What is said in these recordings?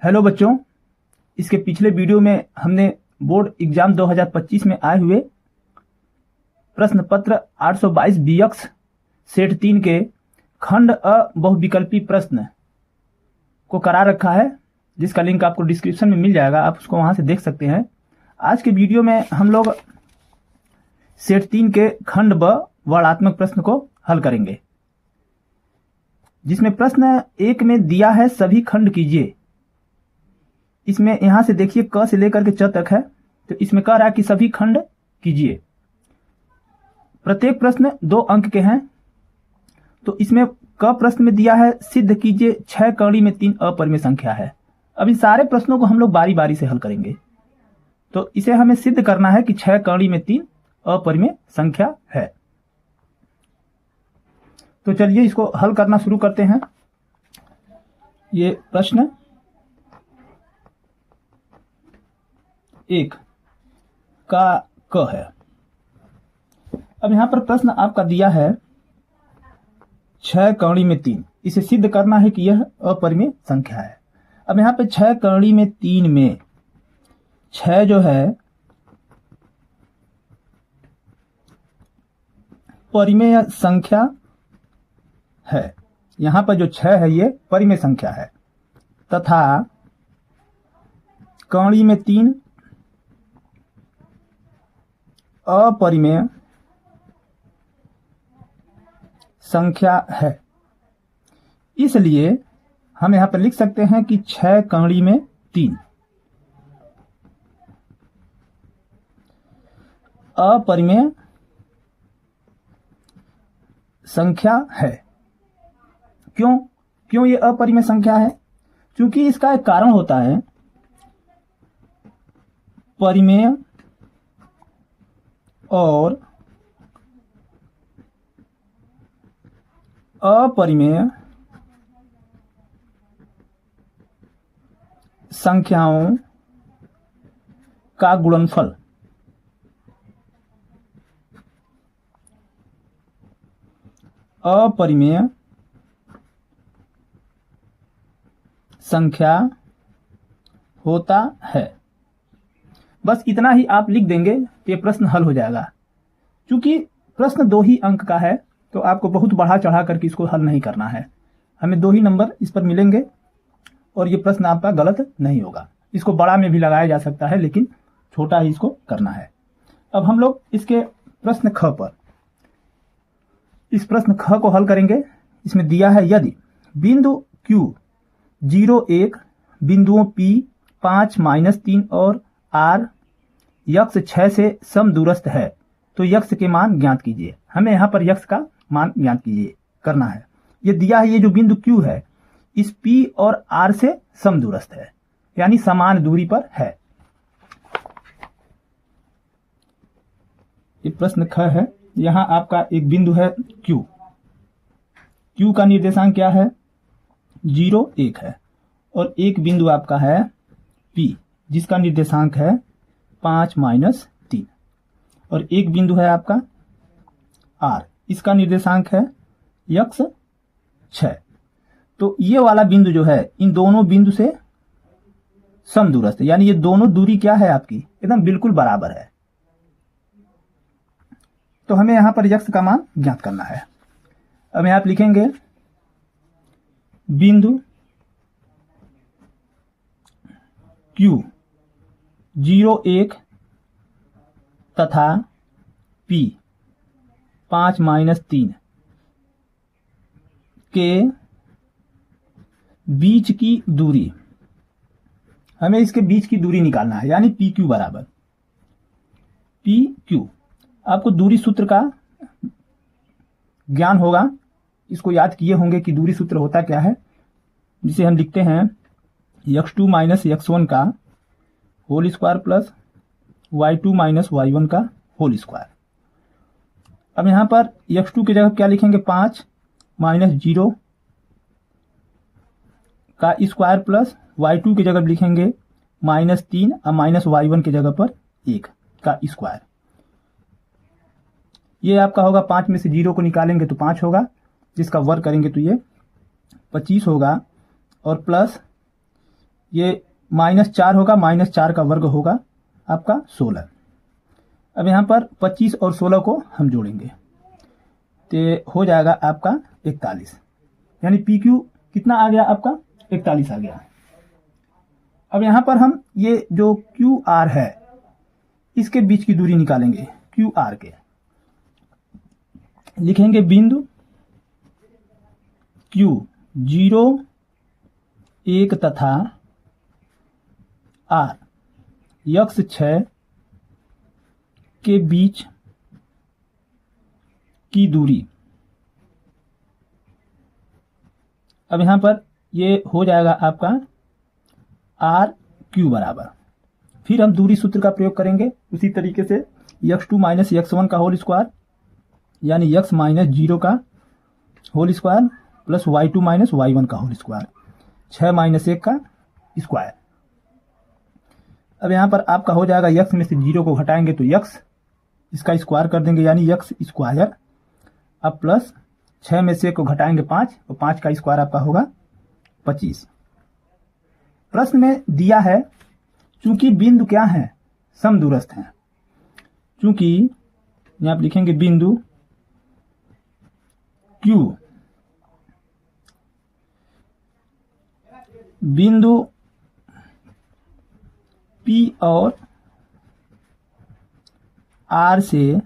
Hello बच्चों, इसके पिछले वीडियो में हमने बोर्ड एग्जाम 2025 में आए हुए प्रश्न पत्र 822 बीएक्स सेट 3 के खंड अ बहुविकल्पी प्रश्न को करा रखा है, जिसका लिंक आपको डिस्क्रिप्शन में मिल जाएगा, आप उसको वहां से देख सकते हैं। आज के वीडियो में हम लोग सेट 3 के खंड ब वर्णात्मक प्रश्न को हल करेंगे, जिसमें प्रश्न 1 में दिया है सभी खंड कीजिए। इसमें यहां से देखिए क से लेकर के च तक है, तो इसमें कह रहा है कि सभी खंड कीजिए। प्रत्येक प्रश्न 2 अंक के हैं। तो इसमें क प्रश्न में दिया है सिद्ध कीजिए 6 कड़ी में 3 अपरिमेय संख्या है। अब इन सारे प्रश्नों को हम लोग बारी बारी से हल करेंगे। तो इसे हमें सिद्ध करना है कि 6 कड़ी में 3 अपरिमेय संख्या है। तो चलिए इसको हल करना शुरू करते हैं। ये प्रश्न 1 का क है। अब यहां पर प्रश्न आपका दिया है 6 कड़ी में 3, इसे सिद्ध करना है कि यह अपरिमेय संख्या है। अब यहां पे 6 कड़ी में 3 में 6 जो है परिमेय संख्या है। यहां पर जो 6 है ये परिमेय संख्या है, तथा कड़ी में 3 अपरिमेय संख्या है। इसलिए हम यहां पर लिख सकते हैं कि 6 कड़ी में 3 अपरिमेय संख्या है। क्यों ये अपरिमेय संख्या है? क्योंकि इसका एक कारण होता है, परिमेय और अपरिमेय संख्याओं का गुणनफल अपरिमेय संख्या होता है। बस इतना ही आप लिख देंगे, ये प्रश्न हल हो जाएगा। क्योंकि प्रश्न 2 ही अंक का है, तो आपको बहुत बढ़ा चढ़ा करके इसको हल नहीं करना है। हमें 2 ही नंबर इस पर मिलेंगे और ये प्रश्न आपका गलत नहीं होगा। इसको बड़ा में भी लगाया जा सकता है, लेकिन छोटा ही इसको करना है। अब हम लोग इसके प्रश्न ख पर इस प्रश्न ख को हल करेंगे। इसमें दिया है यदि बिंदु Q 0 1 बिंदुओं P 5 -3 और R यक्ष 6 से समदूरस्थ है तो यक्ष के मान ज्ञात कीजिए। हमें यहां पर यक्ष का मान ज्ञात कीजिए करना है। ये दिया है, ये जो बिंदु Q है इस P और R से समदूरस्थ है, यानी समान दूरी पर है। ये प्रश्न ख है। यहां आपका एक बिंदु है Q का निर्देशांक क्या है? 0 1 है, और एक बिंदु आपका है P जिसका निर्देशांक है 5 -3, और एक बिंदु है आपका R, इसका निर्देशांक है यक्ष 6। तो ये वाला बिंदु जो है इन दोनों बिंदु से समदूरस्थ, यानी ये दोनों दूरी क्या है आपकी? एकदम बिल्कुल बराबर है। तो हमें यहां पर यक्ष का मान ज्ञात करना है। अब यहां आप लिखेंगे बिंदु Q 0 1 तथा P 5 -3 के बीच की दूरी, हमें इसके बीच की दूरी निकालना है, यानी PQ बराबर PQ। आपको दूरी सूत्र का ज्ञान होगा, इसको याद किए होंगे कि दूरी सूत्र होता क्या है, जिसे हम लिखते हैं x2 - x1 का whole square plus y2 - y1 का होल स्क्वायर। अब यहां पर x2 की जगह क्या लिखेंगे? 5 -0 का स्क्वायर प्लस y2 की जगह लिखेंगे -3 और -y1 की जगह पर 1 का स्क्वायर। ये आपका होगा 5 में से 0 को निकालेंगे तो 5 होगा, जिसका वर्ग करेंगे तो ये 25 होगा, और प्लस ये -4 होगा, -4 का वर्ग होगा आपका 16। अब यहाँ पर 25 और 16 को हम जोड़ेंगे तो हो जाएगा आपका 41, यानी पी क्यू कितना आ गया आपका 41 आ गया। अब यहाँ पर हम ये जो क्यू आर है इसके बीच की दूरी निकालेंगे। क्यू आर के लिखेंगे बिंदु क्यू 0, 1 तथा आर यक्स 6 के बीच की दूरी। अब यहां पर ये हो जाएगा आपका आर क्यू बराबर, फिर हम दूरी सूत्र का प्रयोग करेंगे उसी तरीके से x2 माइनस x1 का होल स्क्वायर, यानी x माइनस 0 का whole square plus y2 minus y1 का होल स्क्वायर, 6 माइनस 1 का स्क्वायर। अब यहां पर आपका हो जाएगा x में से 0 को घटाएंगे तो x, इसका स्क्वायर कर देंगे यानी x स्क्वायर। अब प्लस 6 में से 1 को घटाएंगे 5, तो 5 का स्क्वायर आपका होगा 25। प्रश्न में दिया है चूंकि बिंदु क्या है, समदूरस्थ हैं, चूंकि यहां आप लिखेंगे बिंदु Q, बिंदु P और R से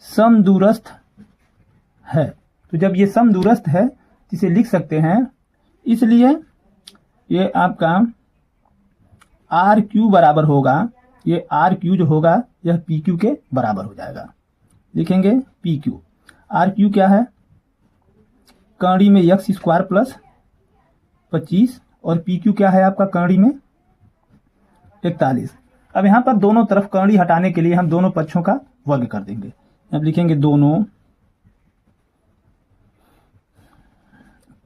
समदूरस्थ है। तो जब ये समदूरस्थ है इसे लिख सकते हैं, इसलिए ये आपका आर क्यू बराबर होगा, ये आर क्यू जो होगा यह पी क्यू के बराबर हो जाएगा। लिखेंगे पी क्यू। आर क्यू क्या है, कर्णी में एक्स स्क्वायर प्लस 25 और पी क्यू क्या है आपका कर्णी में 41। अब यहां पर दोनों तरफ कर्णी हटाने के लिए हम दोनों पक्षों का वर्ग कर देंगे। अब लिखेंगे दोनों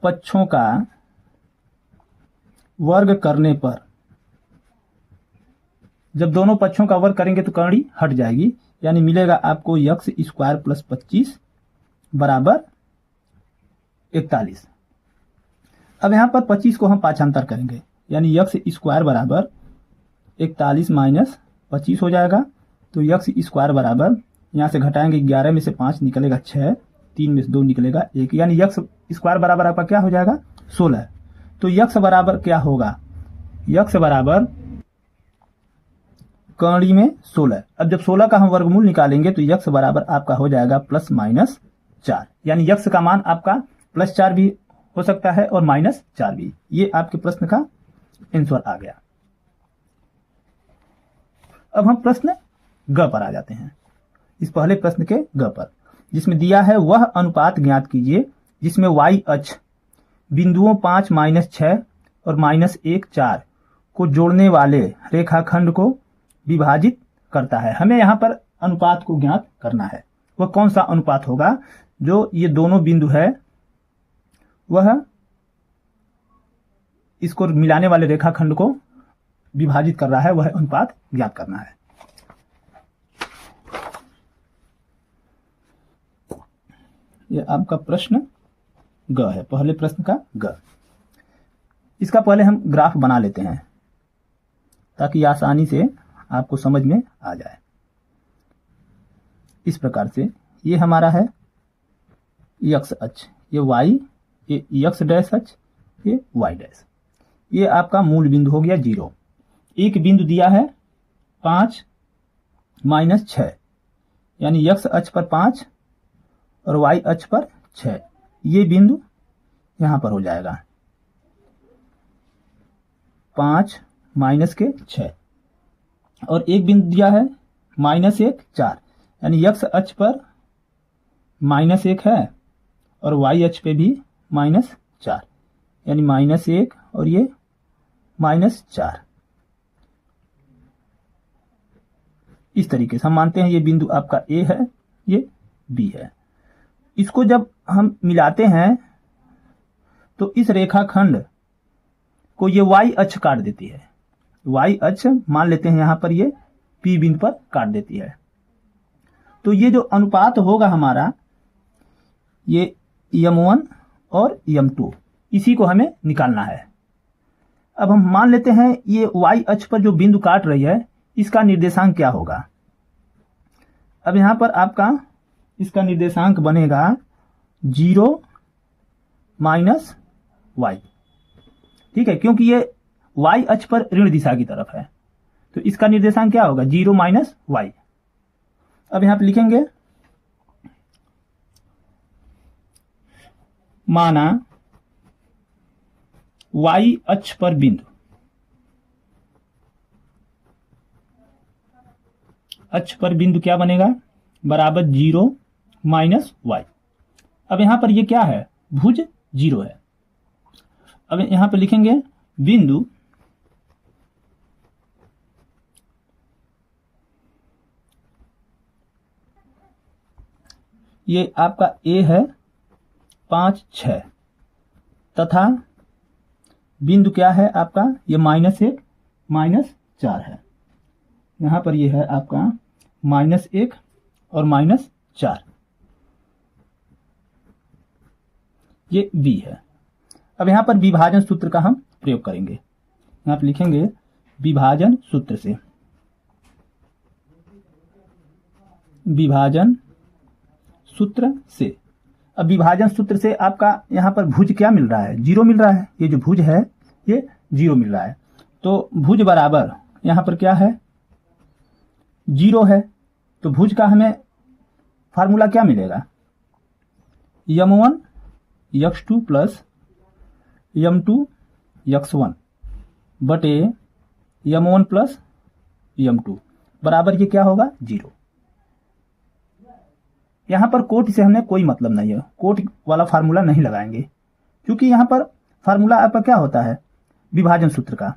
पक्षों का वर्ग करने पर, जब दोनों पक्षों का वर्ग करेंगे तो कर्णी हट जाएगी, यानी मिलेगा आपको एक्स स्क्वायर प्लस 25 बराबर 41। अब यहां पर 25 को हम पाछांतर करेंगे, यानी एक्स स्क्वायर बराबर 41 माइनस 25 हो जाएगा। तो एक्स स्क्वायर बराबर यहां से घटाएंगे 11 में से 5 निकलेगा 6, 3 में से 2 निकलेगा 1, यानी एक्स स्क्वायर बराबर आपका क्या हो जाएगा 16। तो यक्स बराबर क्या होगा, यक्स बराबर कर्णी में 16। अब जब 16 का हम वर्गमूल निकालेंगे तो यक्स बराबर आपका हो जाएगा प्लस माइनस 4, यानी यक्स का मान आपका प्लस 4 भी हो सकता है और माइनस 4 भी। ये आपके प्रश्न का आंसर आ गया। अब हम प्रश्न ग पर आ जाते हैं, इस पहले प्रश्न के ग पर, जिसमें दिया है वह अनुपात ज्ञात कीजिए जिसमें y अक्ष बिंदुओं 5 माइनस 6 और माइनस 1 4 को जोड़ने वाले रेखाखंड को विभाजित करता है। हमें यहां पर अनुपात को ज्ञात करना है। वह कौन सा अनुपात होगा जो ये दोनों बिंदु है वह इसको मिलाने वाले रेखाखंड को विभाजित कर रहा है, वह अनुपात ज्ञात करना है। यह आपका प्रश्न ग है, पहले प्रश्न का ग। इसका पहले हम ग्राफ बना लेते हैं ताकि आसानी से आपको समझ में आ जाए। इस प्रकार से ये हमारा है एक्स अक्ष, ये वाई, ये एक्स डैश अक्ष, ये वाई डैश। ये आपका मूल बिंदु हो गया 0। एक बिंदु दिया है 5 माइनस 6, यानी एक्स अक्ष पर 5 और वाई अक्ष पर 6। ये बिंदु यहां पर हो जाएगा 5 माइनस के 6, और एक बिंदु दिया है माइनस 1 4, यानी एक्स अक्ष पर माइनस 1 है और वाई अक्ष पे भी माइनस 4, यानी माइनस 1 और ये माइनस 4। इस तरीके से हम मानते हैं ये बिंदु आपका ए है, ये बी है। इसको जब हम मिलाते हैं तो इस रेखाखंड को ये वाई अक्ष काट देती है। वाई अक्ष मान लेते हैं यहां पर ये पी बिंदु पर काट देती है। तो ये जो अनुपात होगा हमारा, ये m1 और m2, इसी को हमें निकालना है। अब हम मान लेते हैं ये y अक्ष पर जो बिंदु काट रही है इसका निर्देशांक क्या होगा। अब यहां पर आपका इसका निर्देशांक बनेगा 0 माइनस y, ठीक है, क्योंकि ये y अक्ष पर ऋण दिशा की तरफ है तो इसका निर्देशांक क्या होगा 0 माइनस y। अब यहां पर लिखेंगे माना y अक्ष पर बिंदु, अक्ष पर बिंदु क्या बनेगा बराबर 0 माइनस y। अब यहां पर ये क्या है भुज 0 है। अब यहां पर लिखेंगे बिंदु ये आपका A है 5 6 तथा बिंदु क्या है आपका ये -1 -4 है। यहां पर ये है आपका -1 और -4, ये B है। अब यहां पर विभाजन सूत्र का हम प्रयोग करेंगे। यहां पर लिखेंगे विभाजन सूत्र से, विभाजन सूत्र से। अब विभाजन सूत्र से आपका यहां पर भुज क्या मिल रहा है 0 मिल रहा है, ये जो भुज है ये 0 मिल रहा है। तो भुज बराबर यहां पर क्या है 0 है, तो भुज का हमें फार्मूला क्या मिलेगा m1 x2 plus m2 x1 बटे m1 प्लस m2 बराबर ये क्या होगा 0। यहां पर कोट से हमें कोई मतलब नहीं है, कोट वाला फार्मूला नहीं लगाएंगे क्योंकि यहां पर फार्मूला आपका क्या होता है विभाजन सूत्र का।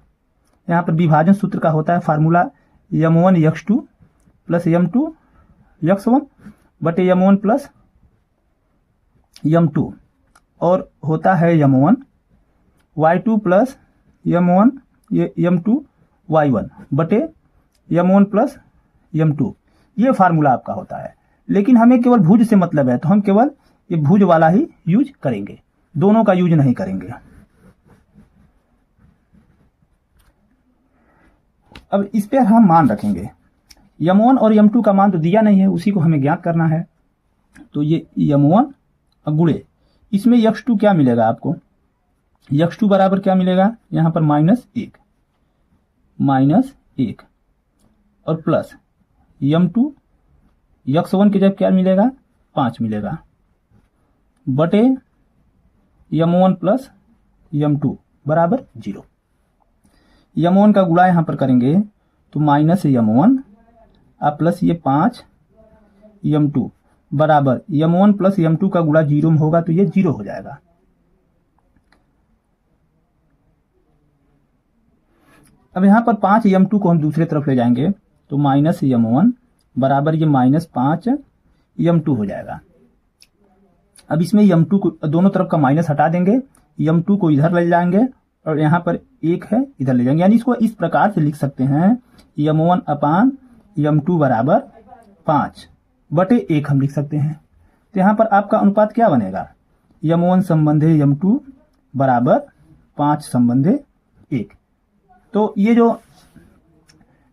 यहां पर विभाजन सूत्र का होता है formula m1 x2 plus m2 x1 बटे m1 प्लस m2 और होता है m1 y2 प्लस m1 ये m2 y1 बटे m1 प्लस m2, ये फार्मूला आपका होता है। लेकिन हमें केवल भुज से मतलब है तो हम केवल ये भुज वाला ही यूज करेंगे, दोनों का यूज नहीं करेंगे। अब इस पर हम मान रखेंगे m1 और m2 का मान तो दिया नहीं है, उसी को हमें ज्ञात करना है। तो ये m1 गुणे इसमें x2 क्या मिलेगा आपको x2 बराबर क्या मिलेगा यहां पर -1 और प्लस m2 x1 की जगह क्या मिलेगा 5 मिलेगा बटे m1 प्लस m2 बराबर 0। m1 का गुणा यहां पर करेंगे तो -m1 अब प्लस ये 5 m2 बराबर m1 प्लस m2 का गुणा 0 में होगा तो ये 0 हो जाएगा। अब यहां पर 5 m2 को हम दूसरे तरफ ले जाएंगे तो -m1 बराबर ये -5 m2 हो जाएगा। अब इसमें m2 को दोनों तरफ का माइनस हटा देंगे, m2 को इधर ले जाएंगे और यहाँ पर 1 है इधर ले जाएंगे, यानी इसको इस प्रकार से लिख सकते हैं m1 अपान m2 बराबर 5 बटे 1 हम लिख सकते हैं। तो यहाँ पर आपका अनुपात क्या बनेगा m1 संबंधे m2 बराबर 5 संबंधे 1। तो ये जो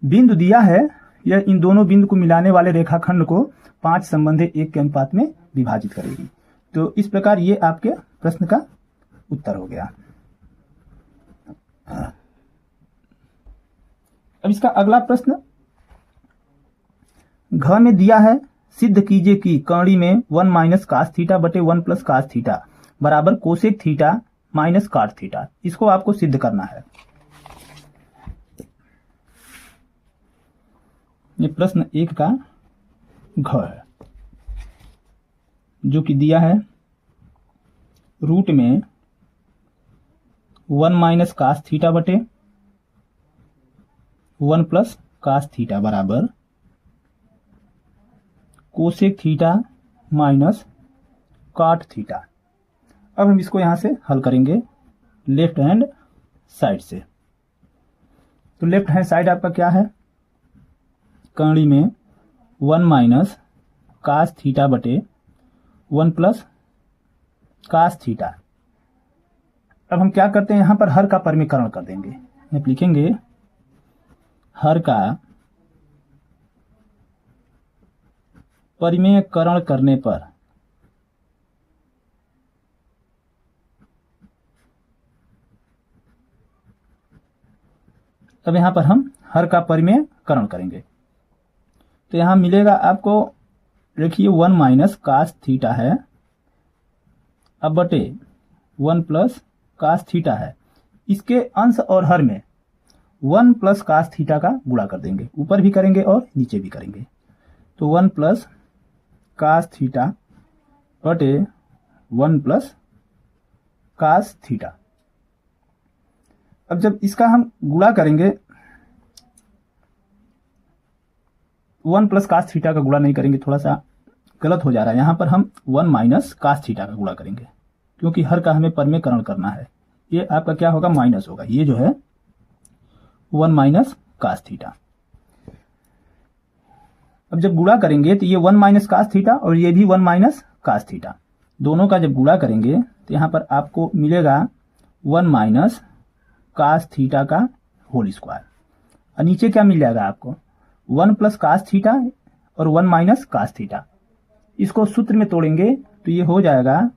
बिंदु दिया है यह इन दोनों बिंदु को मिलाने वाले रेखाखंड को 5 संबंधे 1 के अनुपात में विभाजित करेगी। तो इस प्रकार ये आपके प्रश्न का उत्तर हो गया। अब इसका अगला प्रश्न घ में दिया है सिद्ध कीजिए कि कर्ण में 1 माइनस कास थीटा बटे 1 प्लस कास थीटा बराबर कोसेक थीटा माइनस काट थीटा। इसको आपको सिद्ध करना है। ये प्रश्न 1 का घ है जो कि दिया है रूट में 1 माइनस कास थीटा बटे 1 प्लस कास थीटा बराबर कोसेक थीटा माइनस काट थीटा। अब हम इसको यहां से हल करेंगे लेफ्ट हैंड साइड से। तो लेफ्ट हैंड साइड आपका क्या है कर्णी में 1 माइनस कास थीटा बटे 1 प्लस कास थीटा अब हम क्या करते हैं, यहां पर हर का परिमेयकरण कर देंगे। आप लिखेंगे हर का परिमेयकरण करने पर अब यहां पर हम हर का परिमेयकरण करेंगे तो यहां मिलेगा आपको, देखिए 1 माइनस कास थीटा है, अब बटे 1 प्लस कास थीटा है। इसके अंश और हर में 1 प्लस कास थीटा का गुणा कर देंगे, ऊपर भी करेंगे और नीचे भी करेंगे। तो 1 प्लस कास थीटा बटे 1 प्लस कास थीटा। अब जब इसका हम गुणा करेंगे, 1 प्लस कास थीटा का गुणा नहीं करेंगे, थोड़ा सा गलत हो जा रहा है। यहां पर हम 1 माइनस कास थीटा का गुणा करेंगे, क्योंकि हर का हमें परिमेयकरण करना है। ये आपका क्या होगा, माइनस होगा, ये जो है 1 माइनस कास थीटा। अब जब गुणा करेंगे तो ये 1 माइनस कास थीटा और ये भी 1 माइनस कास थीटा, दोनों का जब गुणा करेंगे तो यहां पर आपको मिलेगा 1 माइनस कास थीटा का होल स्क्वायर। और नीचे क्या मिल जाएगा आपको, 1 प्लस कास थीटा और 1 माइनस कास थीटा। इसको सूत्र में तोड़ेंगे तो ये हो जाएगा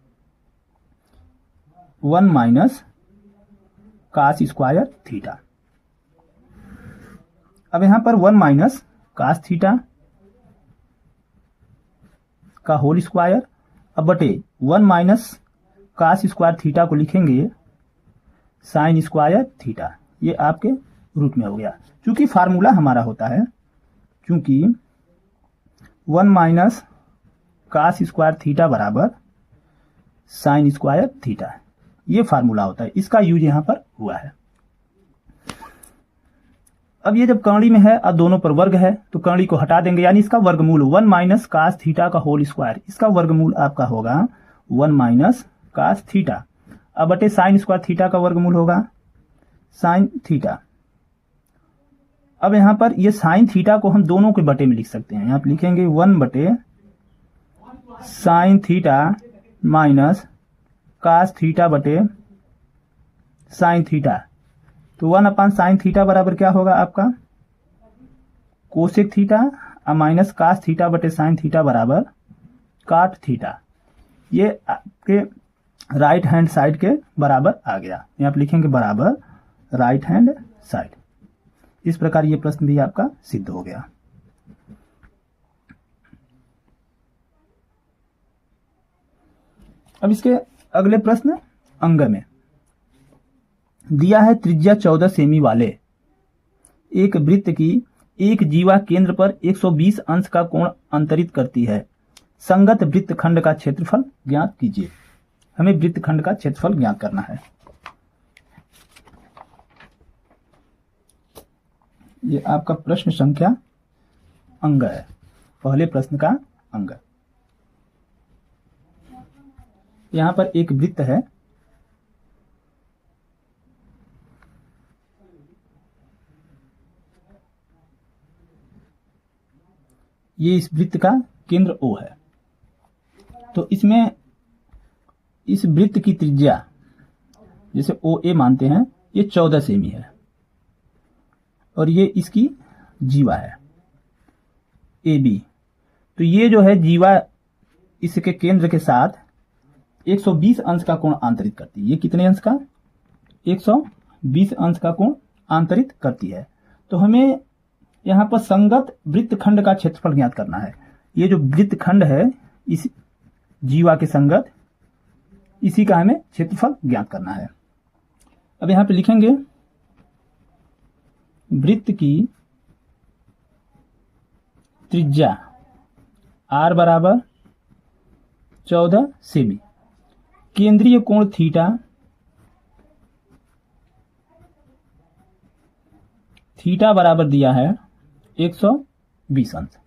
1 माइनस कास स्क्वायर थीटा। अब यहां पर 1 माइनस कास थीटा का होल स्क्वायर, अब बटे 1 माइनस कास स्क्वायर थीटा को लिखेंगे साइन स्क्वायर थीटा। ये आपके रूट में हो गया। चूंकि फार्मूला हमारा होता है, चूंकि 1 माइनस कास स्क्वायर थीटा बराबर साइन स्क्वायर थीटा, ये फार्मूला होता है, इसका यूज यहां पर हुआ है। अब ये जब कर्णी में है और दोनों पर वर्ग है तो कर्णी को हटा देंगे, यानी इसका वर्गमूल 1 माइनस कास थीटा का होल स्क्वायर, इसका वर्गमूल आपका होगा 1 माइनस कास थीटा। अब बटे साइन स्क्वायर थीटा का वर्गमूल होगा साइन थीटा। अब यहां पर ये साइन थीटा को हम दोनों के बटे में लिख सकते हैं, यहां पर लिखेंगे 1 बटे sine theta minus cos theta बटे साइन थीटा। तो 1 अपान साइन थीटा बराबर क्या होगा आपका, कोसेक थीटा और माइनस कास थीटा बटे साइन थीटा बराबर काट थीटा। ये आपके राइट हैंड साइड के बराबर आ गया, यहां पर लिखेंगे बराबर राइट हैंड साइड। इस प्रकार ये प्रश्न भी आपका सिद्ध हो गया। अब इसके अगले प्रश्न अंग में दिया है, त्रिज्या 14 सेमी वाले एक वृत्त की एक जीवा केंद्र पर 120 अंश का कोण अंतरित करती है, संगत वृत्तखंड का क्षेत्रफल ज्ञात कीजिए। हमें वृत्तखंड का क्षेत्रफल ज्ञात करना है। ये आपका प्रश्न संख्या अंग है, पहले प्रश्न का अंग। यहां पर एक वृत्त है, ये इस वृत्त का केंद्र O है। तो इसमें इस वृत्त की त्रिज्या जैसे OA मानते हैं, ये 14 सेमी है और ये इसकी जीवा है AB। तो ये जो है जीवा इसके केंद्र के साथ 120 अंश का कोण आंतरित करती है। ये कितने अंश का, 120 अंश का कोण आंतरित करती है। तो हमें यहां पर संगत वृत्तखंड का क्षेत्रफल ज्ञात करना है। ये जो वृत्तखंड है इस जीवा के संगत, इसी का हमें क्षेत्रफल ज्ञात करना है। अब यहां पे लिखेंगे वृत्त की त्रिज्या R बराबर 14 सेमी, केंद्रीय कोण थीटा बराबर दिया है 120 अंश।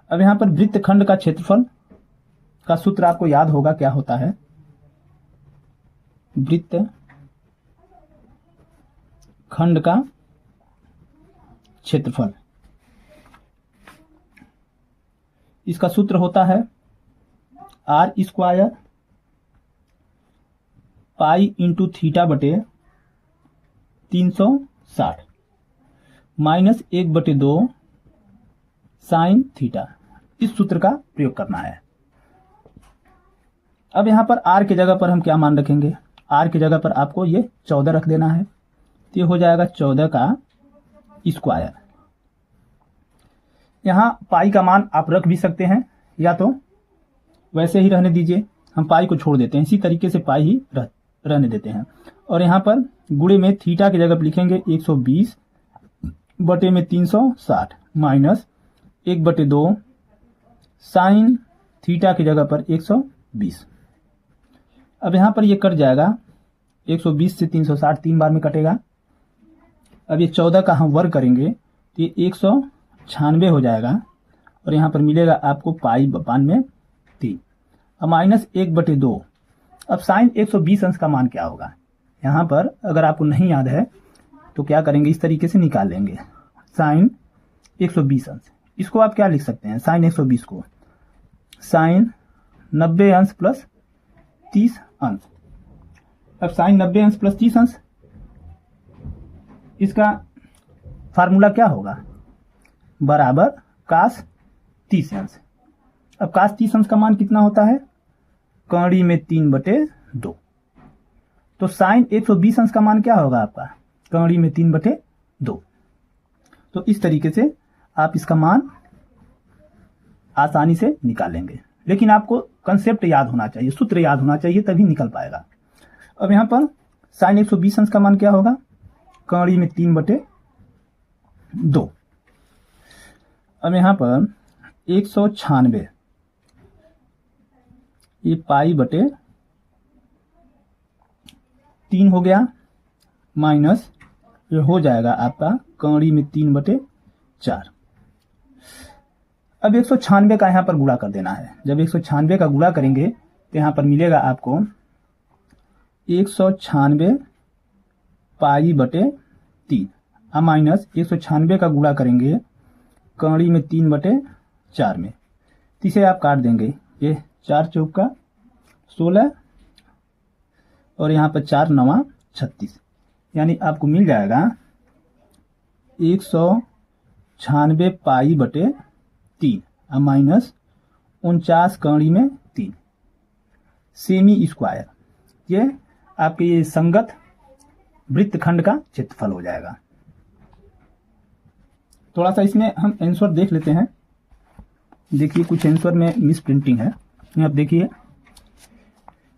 अब यहां पर वृत्तखंड का क्षेत्रफल का सूत्र आपको याद होगा, क्या होता है, वृत्त खंड का क्षेत्रफल, इसका सूत्र होता है R square pi into theta बटे 360 माइनस 1/2 साइन थीटा। इस सूत्र का प्रयोग करना है। अब यहां पर आर की जगह पर हम क्या मान रखेंगे? आर की जगह पर आपको ये 14 रख देना है, तो ये हो जाएगा 14 का स्क्वायर। यहां पाई का मान आप रख भी सकते हैं, या तो वैसे ही रहने दीजिए, हम पाई को छोड़ देते हैं, इसी तरीके से पाई ही रहने देते हैं। और यहां पर गुणे में थीटा की जगह पर लिखेंगे 120 बटे में 360 माइनस 1/2 साइन थीटा की जगह पर 120। अब यहां पर ये कट जाएगा, 120 से 360 3 बार में कटेगा। अब ये 14 का हम वर्ग करेंगे तो ये 196 हो जाएगा, और यहां पर मिलेगा आपको पाई 92। अब माइनस 1/2। अब साइन 120 अंश का मान क्या होगा? यहां पर अगर आपको नहीं याद है तो क्या करेंगे, इस तरीके से निकाल लेंगे। साइन 120 अंश, इसको आप क्या लिख सकते हैं? साइन 120 को साइन 90 अंश प्लस 30 अंश। अब साइन 90 अंश प्लस 30 अंश, इसका फार्मूला क्या होगा? बराबर कास 30 अंश। अब कास 30 अंश का मान कितना होता है? कड़ी में 3/2। तो साइन 120 अंश का मान क्या होगा आपका? कड़ी में 3/2। तो इस तरीके से आप इसका मान आसानी से निकाल लेंगे, लेकिन आपको कंसेप्ट याद होना चाहिए, सूत्र याद होना चाहिए, तभी निकल पाएगा। अब यहां पर साइन 120 अंश का मान क्या होगा? कड़ी में 3/2। अब यहां पर 196 ये पाई बटे 3 हो गया, माइनस ये हो जाएगा आपका कड़ी में 3/4। अब 196 का यहां पर गुणा कर देना है। जब 196 का गुणा करेंगे तो यहां पर मिलेगा आपको 196 पाई बटे 3, अब माइनस 196 का गुणा करेंगे कड़ी में 3/4 में, इसे आप काट देंगे। ये 4 चौका 16 और यहाँ पर 4 9 36, यानी आपको मिल जाएगा 196 पाई बटे 3 और माइनस 49 कड़ी में 3 सेमी स्क्वायर। ये आपके ये संगत वृत्तखंड का क्षेत्रफल हो जाएगा। थोड़ा सा इसमें हम आंसर देख लेते हैं। देखिए कुछ आंसर में मिस प्रिंटिंग है। आप देखिए,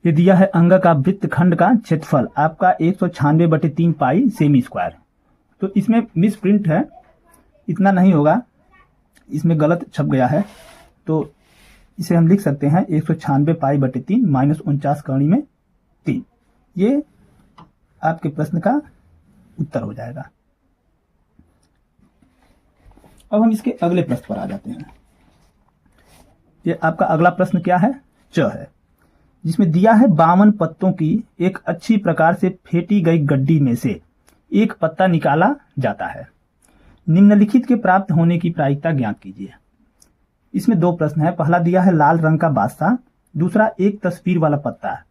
ये दिया है अंग का वृत्तखंड का क्षेत्रफल आपका 196/3 पाई सेमी स्क्वायर। तो इसमें मिस प्रिंट है, इतना नहीं होगा, इसमें गलत छप गया है। तो इसे हम लिख सकते हैं 196 पाई बटे 3 माइनस 49 कड़ी में 3। ये आपके प्रश्न का उत्तर हो जाएगा। अब हम इसके अगले प्रश्न पर आ जाते हैं। ये आपका अगला प्रश्न क्या है? च है, जिसमें दिया है 52 पत्तों की एक अच्छी प्रकार से फेंटी गई गड्डी में से एक पत्ता निकाला जाता है। निम्नलिखित के प्राप्त होने की प्रायिकता ज्ञात कीजिए। इसमें 2 प्रश्न है। पहला दिया है लाल रंग का बादशाह, दूसरा एक तस्वीर वाला पत्ता,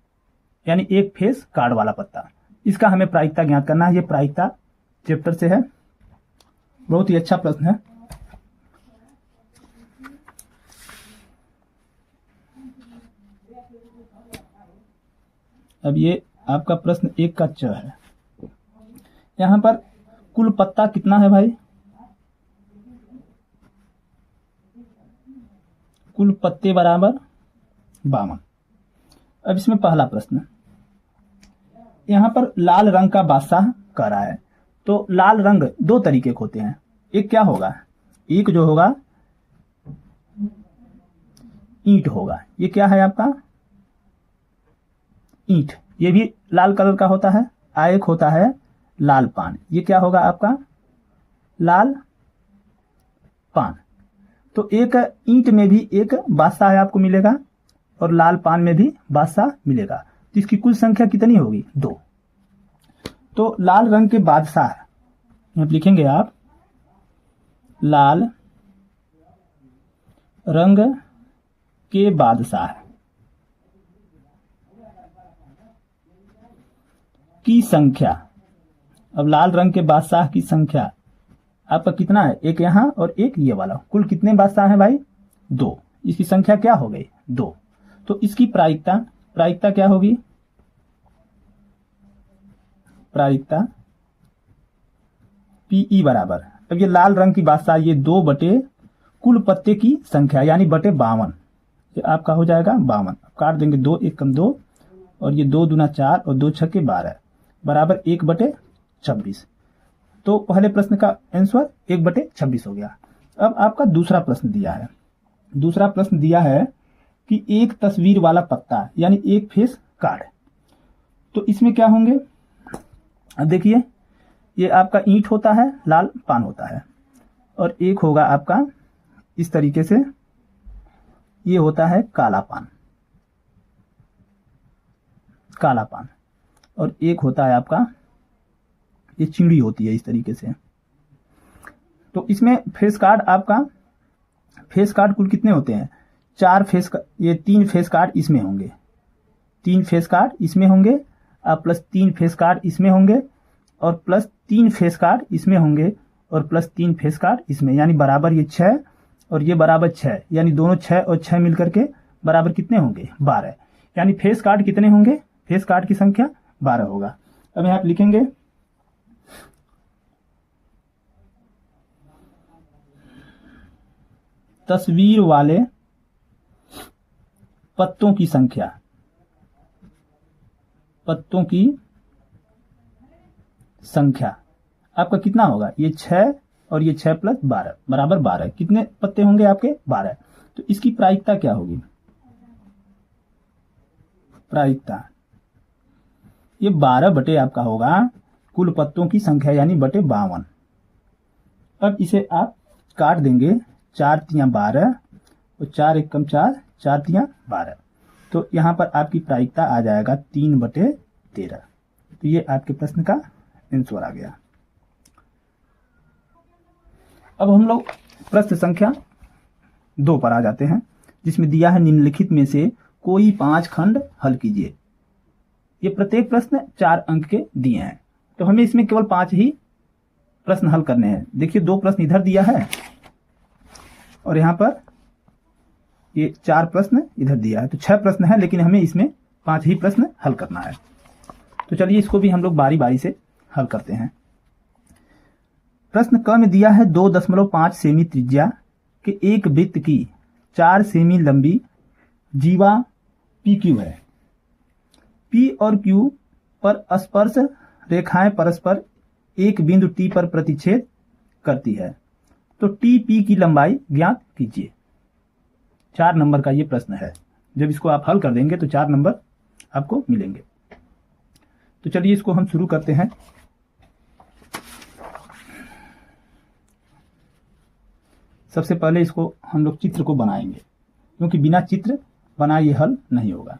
यानी एक फेस कार्ड वाला पत्ता। इसका हमें प्रायिकता ज्ञात करना है। ये प्रायिकता चैप्टर से है, बहुत ही अच्छा प्रश्न है। अब ये आपका प्रश्न 1 का च है। यहां पर कुल पत्ता कितना है भाई? कुल पत्ते बराबर 52। अब इसमें पहला प्रश्न, यहां पर लाल रंग का बादशाह कह रहा है, तो लाल रंग 2 तरीके के होते हैं। एक क्या होगा? एक जो होगा ईंट होगा। ये क्या है आपका? ईंट। ये भी लाल कलर का होता है। एक होता है लाल पान। ये क्या होगा आपका? लाल पान। तो एक ईंट में भी एक बादशाह है आपको मिलेगा, और लाल पान में भी बादशाह मिलेगा। तो इसकी कुल संख्या कितनी होगी? 2। तो लाल रंग के बादशाह यहां लिखेंगे आप, लाल रंग के बादशाह। की संख्या, अब लाल रंग के बादशाह की संख्या आपका कितना है, एक यहाँ और एक ये वाला, कुल कितने बादशाह हैं भाई, 2। इसकी संख्या क्या हो गई, 2। तो इसकी प्रायिकता क्या होगी, प्रायिकता पीई बराबर, अब ये लाल रंग की बादशाह ये 2 बटे कुल पत्ते की संख्या यानी बटे 52, ये आपका हो जाएगा 52। काट देंगे, 2 1 कम 2 और ये 2 दूना 4 और 2 छक्के 12 बराबर 1 बटे 26। तो पहले प्रश्न का आंसर 1 बटे 26 हो गया। अब आपका दूसरा प्रश्न दिया है, दूसरा प्रश्न दिया है कि एक तस्वीर वाला पत्ता यानी एक फेस कार्ड, तो इसमें क्या होंगे, अब देखिए ये आपका ईंट होता है, लाल पान होता है, और एक होगा आपका इस तरीके से, ये होता है काला पान, काला पान, और एक होता है आपका ये चिड़ी होती है इस तरीके से। तो इसमें फेस कार्ड, आपका फेस कार्ड कुल कितने होते हैं, 4 फेस, ये 3 फेस कार्ड इसमें होंगे, 3 फेस कार्ड इसमें होंगे, और प्लस 3 फेस कार्ड इसमें होंगे, और प्लस 3 फेस कार्ड इसमें होंगे, और प्लस 3 फेस कार्ड इसमें, यानी बराबर ये 6 और ये बराबर 6, यानी दोनों 6 और 6 मिलकर के बराबर कितने होंगे, 12। यानी फेस कार्ड कितने होंगे, फेस कार्ड की संख्या 12 होगा। अब यहाँ पे लिखेंगे तस्वीर वाले पत्तों की संख्या, पत्तों की संख्या आपका कितना होगा, ये 6 और ये 6 प्लस 12 बराबर 12, कितने पत्ते होंगे आपके, 12। तो इसकी प्रायिकता क्या होगी, प्रायिकता ये 12 बटे आपका होगा कुल पत्तों की संख्या यानी बटे 52। अब इसे आप काट देंगे, 4 तियां 12 और 4 1 कम 4, 4 तियां 12, तो यहाँ पर आपकी प्रायिकता आ जाएगा 3 बटे 13। तो ये आपके प्रश्न का आंसर आ गया। अब हम लोग प्रश्न संख्या 2 पर आ जाते हैं, जिसमें दिया है निम्नलिखित में से कोई 5 खंड हल कीजिए। ये प्रत्येक प्रश्न 4 अंक के दिए हैं, तो हमें इसमें केवल 5 ही प्रश्न हल करने हैं। देखिए 2 प्रश्न इधर दिया है और यहाँ पर ये 4 प्रश्न इधर दिया है, तो 6 प्रश्न है, लेकिन हमें इसमें 5 ही प्रश्न हल करना है। तो चलिए इसको भी हम लोग बारी बारी से हल करते हैं। प्रश्न क में दिया है 2.5 सेमी त्रिज्या के एक वृत्त की 4 सेमी लंबी जीवा PQ है। P और Q पर स्पर्श रेखाएं परस्पर एक बिंदु T पर प्रतिच्छेद करती है, तो TP की लंबाई ज्ञात कीजिए। 4 नंबर का ये प्रश्न है, जब इसको आप हल कर देंगे तो 4 नंबर आपको मिलेंगे। तो चलिए इसको हम शुरू करते हैं। सबसे पहले इसको हम लोग चित्र को बनाएंगे, क्योंकि बिना चित्र बनाए ये हल नहीं होगा।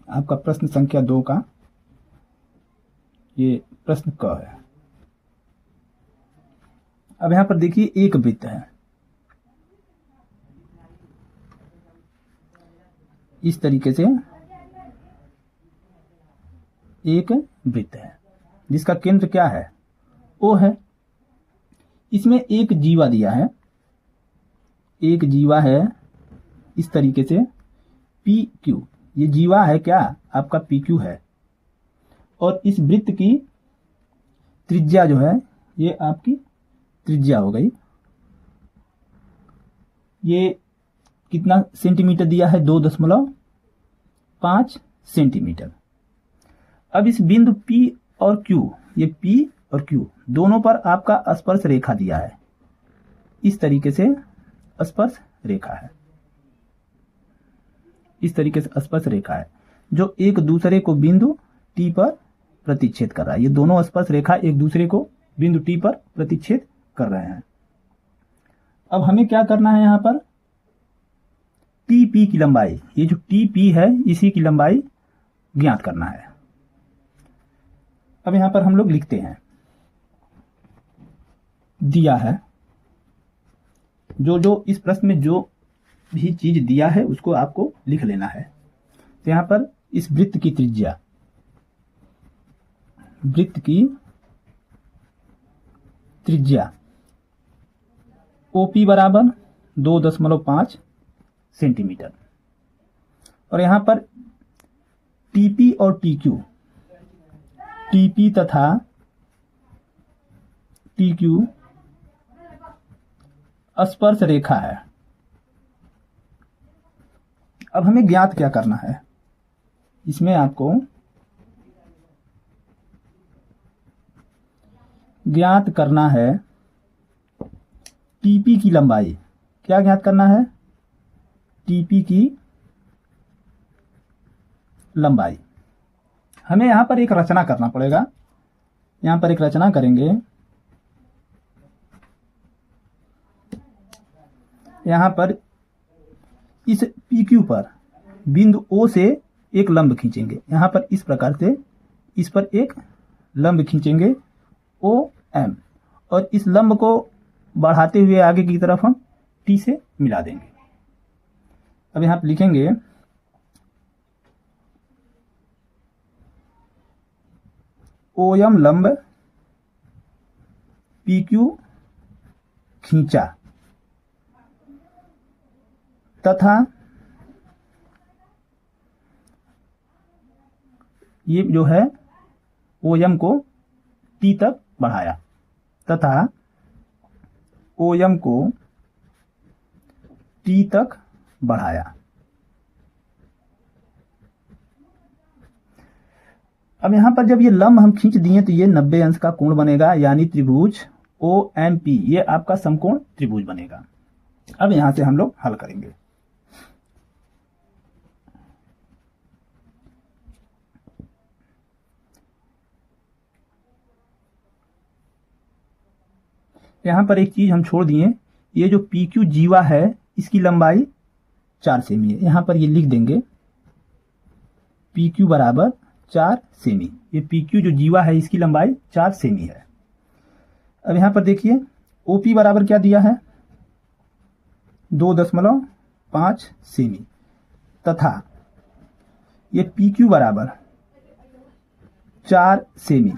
आपका प्रश्न संख्या 2 का ये प्रश्न क है। अब यहां पर देखिए एक वृत्त है, इस तरीके से एक वृत्त है जिसका केंद्र क्या है, O है। इसमें एक जीवा दिया है, एक जीवा है इस तरीके से PQ, ये जीवा है क्या आपका PQ है, और इस वृत्त की त्रिज्या जो है ये आपकी त्रिज्या हो गई। ये कितना सेंटीमीटर दिया है, 2.5 सेंटीमीटर। अब इस बिंदु P और Q, ये P और Q दोनों पर आपका स्पर्श रेखा दिया है, इस तरीके से स्पर्श रेखा है, इस तरीके से स्पर्श रेखा है जो एक दूसरे को बिंदु T पर प्रतिच्छेद कर रहा है। ये दोनों स्पर्श रेखा एक दूसरे को बिंदु T पर प्रतिच्छेद कर रहे हैं। अब हमें क्या करना है, यहां पर TP की लंबाई, ये जो TP है इसी की लंबाई ज्ञात करना है। अब यहां पर हम लोग लिखते हैं, दिया है जो इस प्रश्न में जो भी चीज दिया है उसको आपको लिख लेना है। तो यहां पर इस वृत्त की त्रिज्या वृत्त की त्रिज्या OP बराबर 2.5 सेंटीमीटर। और यहां पर TP और TQ, TP तथा TQ स्पर्श रेखा है। अब हमें ज्ञात क्या करना है, इसमें आपको ज्ञात करना है TP की लंबाई। क्या ज्ञात करना है? TP की लंबाई। हमें यहां पर एक रचना करना पड़ेगा। यहां पर एक रचना करेंगे। यहां पर इस PQ पर बिंदु O से एक लंब खींचेंगे। यहां पर इस प्रकार से इस पर एक लंब खींचेंगे OM, और इस लंब को बढ़ाते हुए आगे की तरफ हम T से मिला देंगे। अब यहां पर लिखेंगे OM लंब PQ खींचा तथा ये जो है OM को T तक बढ़ाया, तथा OM को T तक बढ़ाया। अब यहां पर जब ये लंब हम खींच दिए तो ये 90 अंश का कोण बनेगा, यानी त्रिभुज OMP ये आपका समकोण त्रिभुज बनेगा। अब यहां से हम लोग हल करेंगे। यहां पर एक चीज हम छोड़ दिए, ये जो PQ जीवा है इसकी लंबाई 4 सेमी है। यहां पर ये लिख देंगे PQ बराबर 4 सेमी। ये PQ जो जीवा है इसकी लंबाई 4 सेमी है। अब यहां पर देखिए OP बराबर क्या दिया है? 2.5 सेमी, तथा ये PQ बराबर 4 सेमी।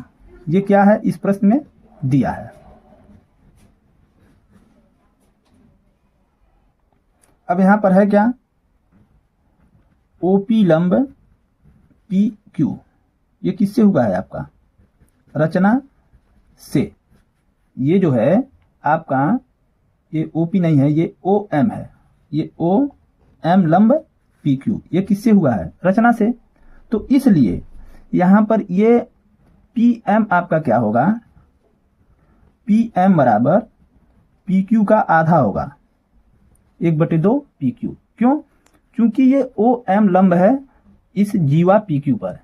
ये क्या है? इस प्रश्न में दिया है। अब यहां पर है क्या? OP लंब PQ, ये किससे हुआ है आपका? रचना से। ये जो है आपका ये OP नहीं है, ये OM है। ये OM लंब PQ ये किससे हुआ है? रचना से। तो इसलिए यहां पर ये PM आपका क्या होगा? PM बराबर PQ का आधा होगा, 1/2 PQ। क्यों? क्योंकि ये OM लंब है इस जीवा PQ पर,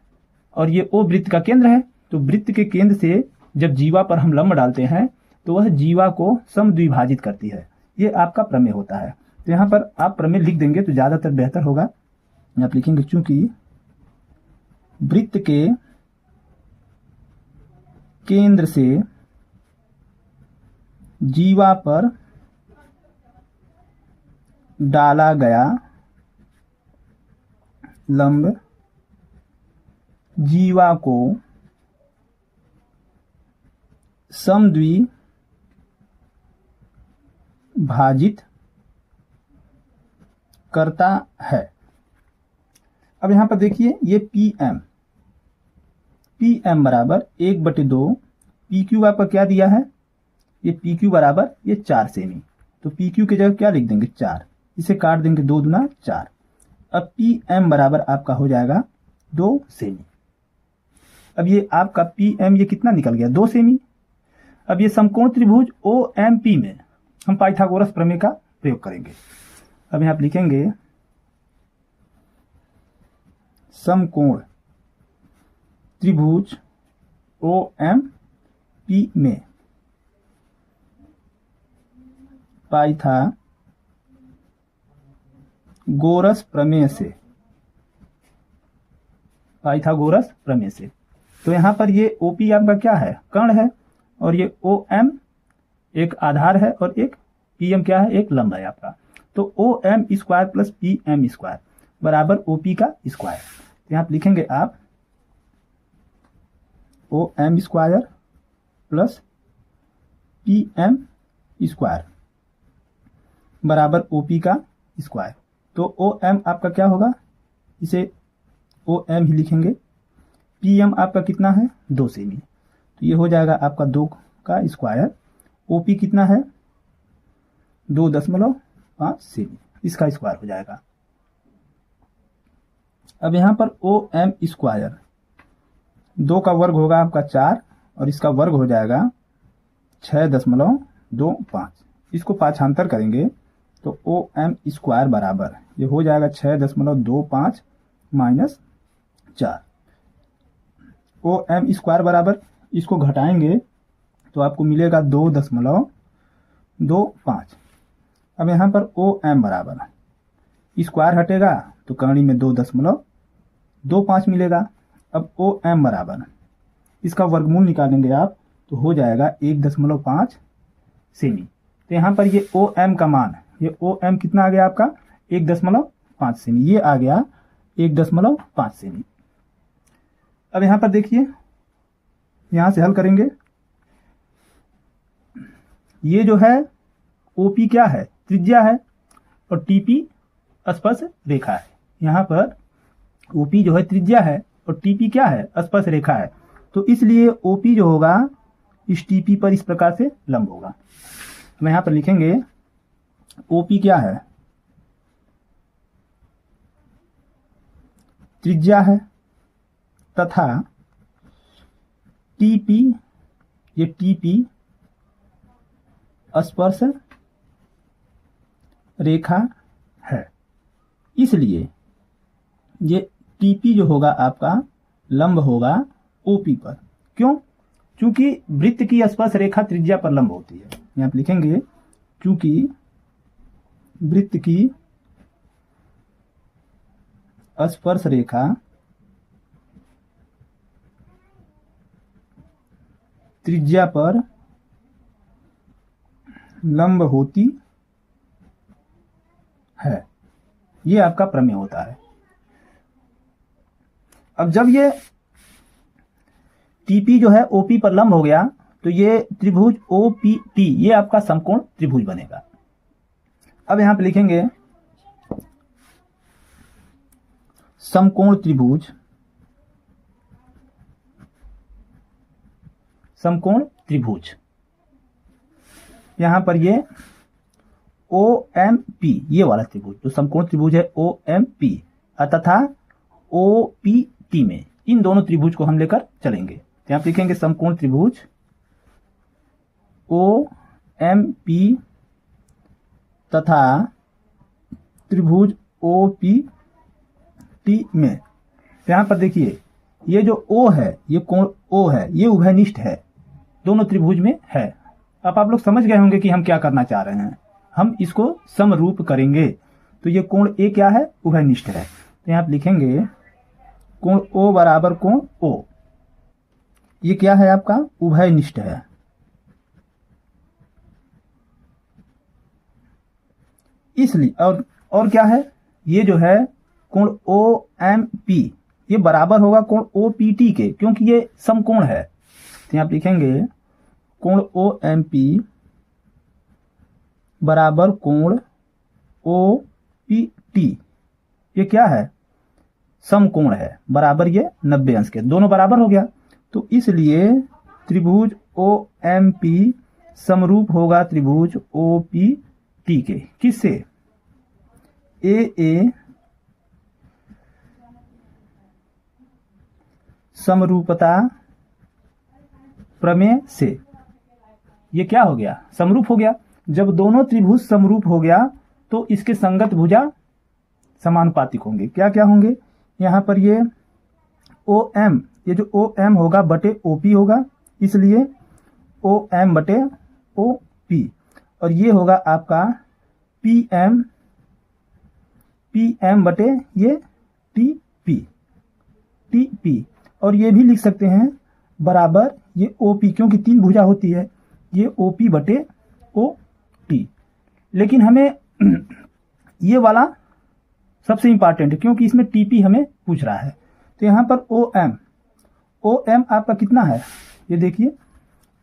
और ये O वृत्त का केंद्र है। तो वृत्त के केंद्र से जब जीवा पर हम लंब डालते हैं तो वह जीवा को समद्विभाजित करती है। ये आपका प्रमेय होता है। तो यहां पर आप प्रमेय लिख देंगे तो ज्यादातर बेहतर होगा। आप लिखेंगे चूंकि वृत्त के केंद्र से जीवा पर डाला गया लंब जीवा को समद्विभाजित करता है। अब यहां पर देखिए ये PM बराबर 1/2 PQ आपका क्या दिया है? ये PQ बराबर ये 4 सेमी। तो PQ की जगह क्या लिख देंगे? 4। इसे काट देंगे 2 दूना 4। अब PM बराबर आपका हो जाएगा 2 सेमी। अब ये आपका PM ये कितना निकल गया? 2 सेमी। अब ये समकोण त्रिभुज OMP में हम पाइथागोरस प्रमेय का प्रयोग करेंगे। अब यहां आप लिखेंगे समकोण त्रिभुज OMP में पाइथागोरस प्रमेय से। तो यहां पर ये OP आपका क्या है? कर्ण है, और ये OM एक आधार है, और एक PM क्या है? एक लंब है आपका। तो OM square plus PM square बराबर OP का स्क्वायर। तो यहां लिखेंगे आप O M square plus P M square बराबर ओ पी का स्क्वायर। तो ओ एम आपका क्या होगा, इसे ओ एम ही लिखेंगे। पी एम आपका कितना है 2 सेमी, तो ये हो जाएगा आपका 2 का स्क्वायर। ओ पी कितना है 2.5 सेमी, इसका स्क्वायर हो जाएगा। अब यहाँ पर ओ एम स्क्वायर 2 का वर्ग होगा आपका 4 और इसका वर्ग हो जाएगा 6.25। इसको पाछांतर करेंगे तो ओ एम स्क्वायर बराबर ये हो जाएगा 6.25 माइनस 4। ओ एम स्क्वायर बराबर इसको घटाएंगे तो आपको मिलेगा 2.25। अब यहाँ पर ओ एम बराबर स्क्वायर हटेगा तो करणी में 2.25 मिलेगा। अब ओ एम बराबर इसका वर्गमूल निकालेंगे आप तो हो जाएगा 1.5 सेमी। तो यहाँ पर ये ओ एम का मान, ये ओ एम कितना आ गया आपका 1.5 सेमी, ये आ गया 1.5 सेमी। अब यहाँ पर देखिए, यहाँ से हल करेंगे, ये जो है ओपी क्या है त्रिज्या है और टीपी स्पर्श रेखा है। यहाँ पर ओपी जो है त्रिज्या है और टीपी क्या है स्पर्श रेखा है, तो इसलिए ओपी जो होगा इस टीपी पर इस प्रकार से लंब होगा। हम यहाँ पर लिखेंगे ओपी क्या है त्रिज्या है तथा टीपी ये टीपी स्पर्श रेखा है, इसलिए ये टीपी जो होगा आपका लंब होगा ओपी पर। क्यों? क्योंकि वृत्त की स्पर्श रेखा त्रिज्या पर लंब होती है। यहाँ पे लिखेंगे क्योंकि वृत्त की स्पर्श रेखा त्रिज्या पर लंब होती है, ये आपका प्रमेय होता है। अब जब ये टीपी जो है ओपी पर लंब हो गया तो ये त्रिभुज ओपीटी ये आपका समकोण त्रिभुज बनेगा। अब यहां पे लिखेंगे समकोण त्रिभुज, समकोण त्रिभुज। यहां पर ये ओ एम पी ये वाला त्रिभुज जो समकोण त्रिभुज है ओ एम पी तथा ओ पी टी में इन दोनों त्रिभुज को हम लेकर चलेंगे। यहां पर लिखेंगे समकोण त्रिभुज ओ एम पी तथा त्रिभुज ओ पी टी में। यहां पर देखिए ये जो ओ है ये कोण ओ है ये उभयनिष्ठ है, दोनों त्रिभुज में है। अब आप लोग समझ गए होंगे कि हम क्या करना चाह रहे हैं, हम इसको समरूप करेंगे। तो ये कोण ए क्या है उभयनिष्ठ है, तो यहां पर लिखेंगे कोण ओ बराबर कोण ओ, ये क्या है आपका उभयनिष्ठ है। इसलिए और क्या है ये जो है कोण ओ एम पी ये बराबर होगा कोण ओ पी टी के, क्योंकि ये समकोण है। तो यहां पर लिखेंगे कोण ओ एम पी बराबर कोण ओ पी टी, ये क्या है समकोण है, बराबर ये 90 अंश के, दोनों बराबर हो गया। तो इसलिए त्रिभुज ओ एम पी समरूप होगा त्रिभुज ओ पी टी के, किससे ए समरूपता प्रमेय से। ये क्या हो गया समरूप हो गया। जब दोनों त्रिभुज समरूप हो गया तो इसके संगत भुजा समानुपातिक होंगे। क्या क्या होंगे यहां पर ये ओ एम, ये जो ओ एम होगा बटे ओ पी होगा, इसलिए ओ एम बटे ओ पी, और ये होगा आपका पी एम बटे ये टी पी, और ये भी लिख सकते हैं बराबर ये ओ पी, क्योंकि 3 भुजा होती है, ये ओ पी बटे ओ टी। लेकिन हमें ये वाला सबसे इंपॉर्टेंट है क्योंकि इसमें टीपी हमें पूछ रहा है। तो यहां पर ओ एम आपका कितना है, ये देखिए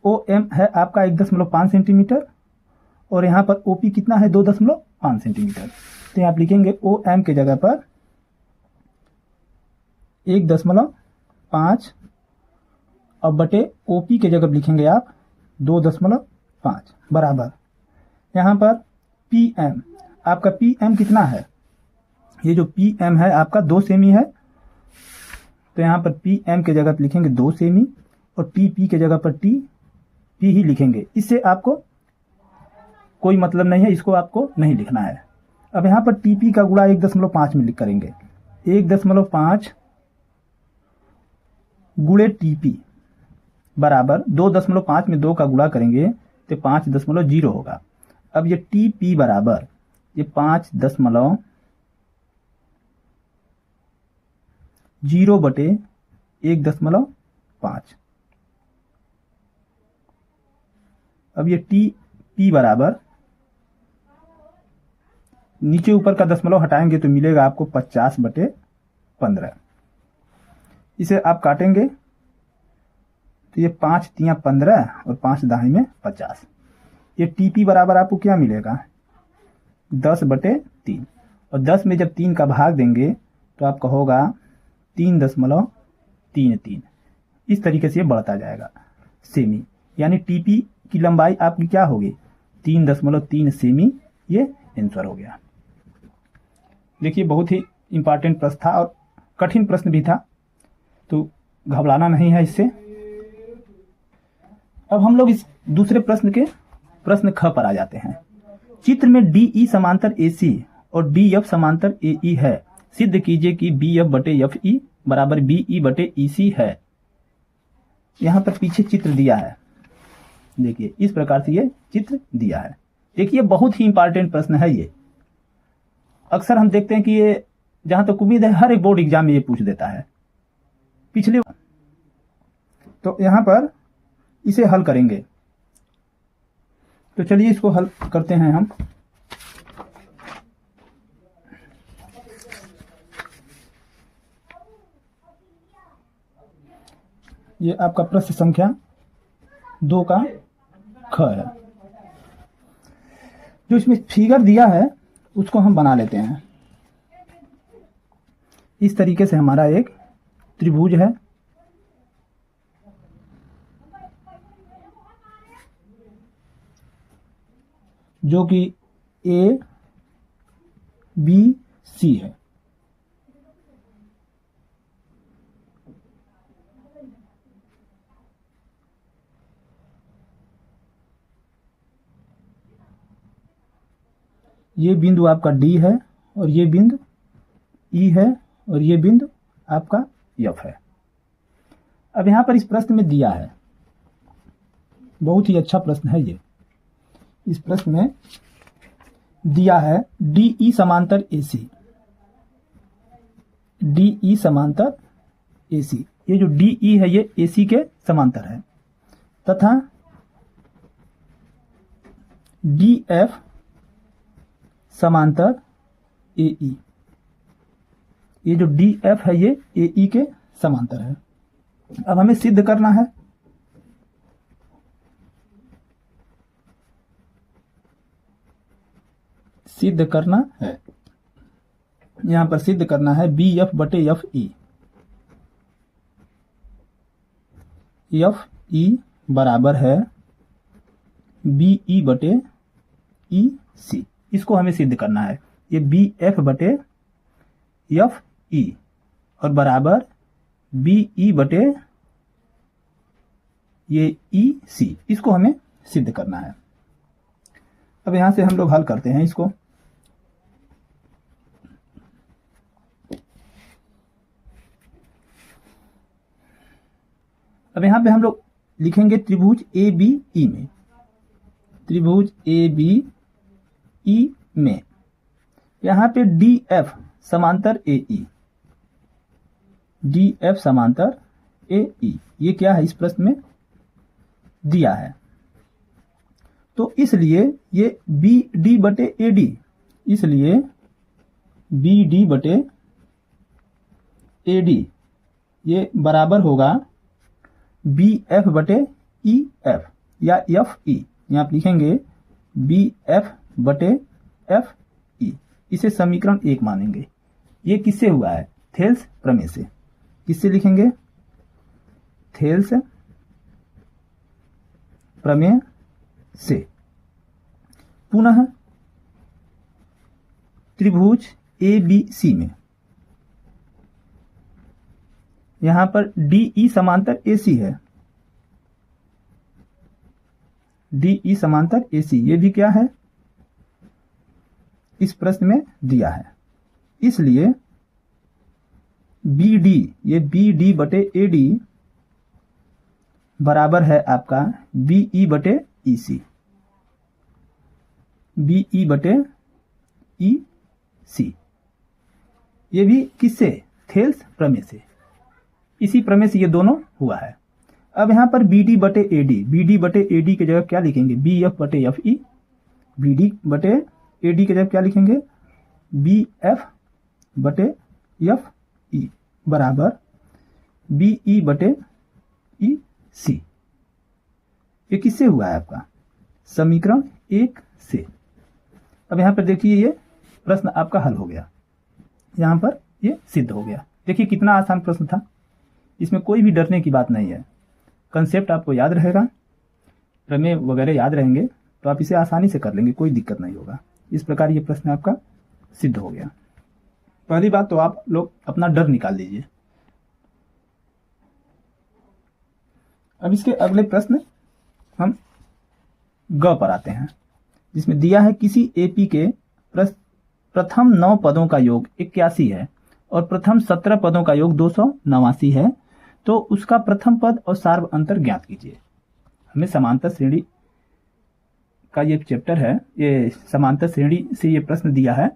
ओ एम है आपका 1.5 सेंटीमीटर और यहाँ पर ओ पी कितना है 2.5 सेंटीमीटर। तो यहाँ आप लिखेंगे ओ एम के जगह पर 1.5 और बटे ओ पी के जगह लिखेंगे आप 2.5 बराबर यहाँ पर पी एम, आपका पी एम कितना है, ये जो पी एम है आपका 2 सेमी है, तो यहाँ पर पी एम के जगह पर लिखेंगे 2 सेमी और टी पी के जगह पर टी पी ही लिखेंगे। इससे आपको कोई मतलब नहीं है, इसको आपको नहीं लिखना है। अब यहाँ पर टी पी का गुणा 1.5 में लिख करेंगे, 1.5 गुणे टी पी बराबर 2.5 में 2 का गुणा करेंगे तो 5.0 होगा। अब ये टी पी बराबर ये 5.0 बटे 1.5। अब ये टी पी बराबर नीचे ऊपर का दशमलव हटाएंगे तो मिलेगा आपको 50/15। इसे आप काटेंगे तो ये 5 तियां 15 और 5 दाएं में 50। ये टीपी बराबर आपको क्या मिलेगा 10/3 और 10 में जब 3 का भाग देंगे तो आपका होगा 3.33। इस तरीके से ये बढ़ता जाएगा सेमी, यानी टीपी की लंबाई आपकी क्या होगी 3.3 सेमी। ये आंसर हो गया। देखिए बहुत ही इंपॉर्टेंट प्रश्न था और कठिन प्रश्न भी था, तो घबराना नहीं है इससे। अब हम लोग इस दूसरे प्रश्न ख पर आ जाते हैं। चित्र में डी ई समांतर ए सी और डी एफ समांतर ए ई है, सिद्ध कीजिए कि बी एफ बटे एफ ई बराबर बी ई बटे ई सी है। यहां पर पीछे चित्र दिया है, देखिए इस प्रकार से ये चित्र दिया है। देखिए बहुत ही इंपॉर्टेंट प्रश्न है ये। अक्सर हम देखते हैं कि ये जहां तक उम्मीद है हर एक बोर्ड एग्जाम में ये पूछ देता है पिछले। तो यहां पर इसे हल करेंगे, तो चलिए इसको हल करते हैं हम। ये आपका प्रश्न संख्या 2 का ख है। जो इसमें फिगर दिया है उसको हम बना लेते हैं। इस तरीके से हमारा एक त्रिभुज है, जो कि ए बी सी है। ये बिंदु आपका डी है और ये बिंदु ई है और ये बिंदु आपका एफ है। अब यहां पर इस प्रश्न में दिया है, बहुत ही अच्छा प्रश्न है ये। इस प्रश्न में दिया है डी ई समांतर ए सी, डी ई समांतर ए सी। ये जो डी ई है ये ए सी के समांतर है, तथा डी एफ समांतर ए ई। ये जो डी एफ है ये ए ई के समांतर है। अब हमें सिद्ध करना है, सिद्ध करना है, यहां पर सिद्ध करना है बी एफ बटे एफ ई। एफ ई बराबर है बी ई बटे ई सी। इसको हमें सिद्ध करना है। ये बी एफ बटे एफ ई और बराबर बी ई बटे ये ई सी। इसको हमें सिद्ध करना है। अब यहां से हम लोग हल करते हैं इसको। अब यहां पे हम लोग लिखेंगे त्रिभुज ए बी ई में, त्रिभुज ए बी ई में यहां पे डी एफ समांतर ए ई, डी एफ समांतर ए ई। ये क्या है इस प्रश्न में दिया है, तो इसलिए ये बी डी बटे ए डी, इसलिए बी डी बटे ए डी ये बराबर होगा बी एफ बटे ई एफ या एफ ई, यहाँ आप लिखेंगे बी एफ बटे एफ ई, इसे समीकरण 1 मानेंगे। ये किससे हुआ है? थेल्स प्रमेय से। किससे लिखेंगे? थेल्स प्रमेय से। पुनः त्रिभुज ए बी सी में यहां पर डी ई समांतर ए सी है, डी ई समांतर ए सी, ये भी क्या है? इस प्रश्न में दिया है। इसलिए बी डी, ये बी डी बटे ए डी बराबर है आपका बी ई बटे ई सी, बी ई बटे ई सी। ये भी किससे? थेल्स प्रमेय से। इसी प्रमेय से ये दोनों हुआ है। अब यहां पर बी डी बटे ए डी, बी डी बटे ए डी की जगह क्या लिखेंगे? बी एफ बटे एफ ई, बी डी बटे ए डी की जगह क्या लिखेंगे? बी एफ बटे एफ ई बराबर बी ई बटे ई सी। ये किससे हुआ है आपका? समीकरण 1 से। अब यहां पर देखिए ये प्रश्न आपका हल हो गया, यहां पर ये सिद्ध हो गया। देखिए कितना आसान प्रश्न था, इसमें कोई भी डरने की बात नहीं है। कंसेप्ट आपको याद रहेगा, प्रमेय वगैरह याद रहेंगे तो आप इसे आसानी से कर लेंगे, कोई दिक्कत नहीं होगा। इस प्रकार ये प्रश्न आपका सिद्ध हो गया। पहली बात तो आप लोग अपना डर निकाल लीजिए। अब इसके अगले प्रश्न हम ग पर आते हैं, जिसमें दिया है किसी एपी के प्रथम 9 पदों का योग 81 है और प्रथम 17 पदों का योग 289 है, तो उसका प्रथम पद और सार्व अंतर ज्ञात कीजिए। हमें समांतर श्रेणी का ये चैप्टर है, ये समांतर श्रेणी से ये प्रश्न दिया है।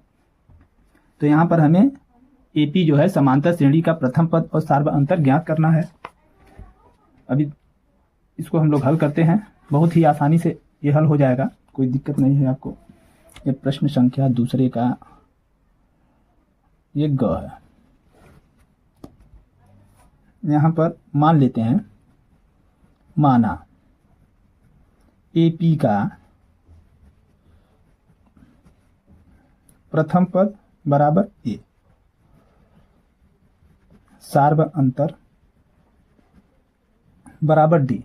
तो यहां पर हमें एपी जो है समांतर श्रेणी का प्रथम पद और सार्व अंतर ज्ञात करना है। अभी इसको हम लोग हल करते हैं, बहुत ही आसानी से ये हल हो जाएगा, कोई दिक्कत नहीं है आपको। ये प्रश्न संख्या दूसरे का ये ग है। यहां पर मान लेते हैं, माना एपी का प्रथम पद बराबर ए, सार्व अंतर बराबर डी।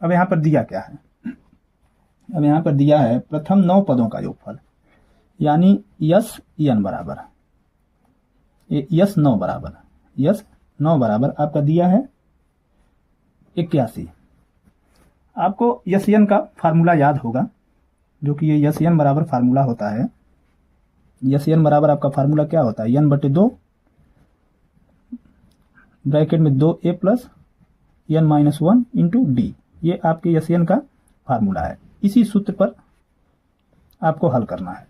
अब यहां पर दिया क्या है? अब यहां पर दिया है प्रथम 9 पदों का योगफल, यानी यस एन बराबर, यस 9 बराबर, यस 9 बराबर आपका दिया है 81। आपको यस एन का फार्मूला याद होगा, जो कि ये यस एन बराबर फार्मूला होता है। यस एन बराबर आपका फार्मूला क्या होता है? एन बटे 2 ब्रैकेट में 2a plus N minus 1 into D. ये आपके यस एन का फार्मूला है। इसी सूत्र पर आपको हल करना है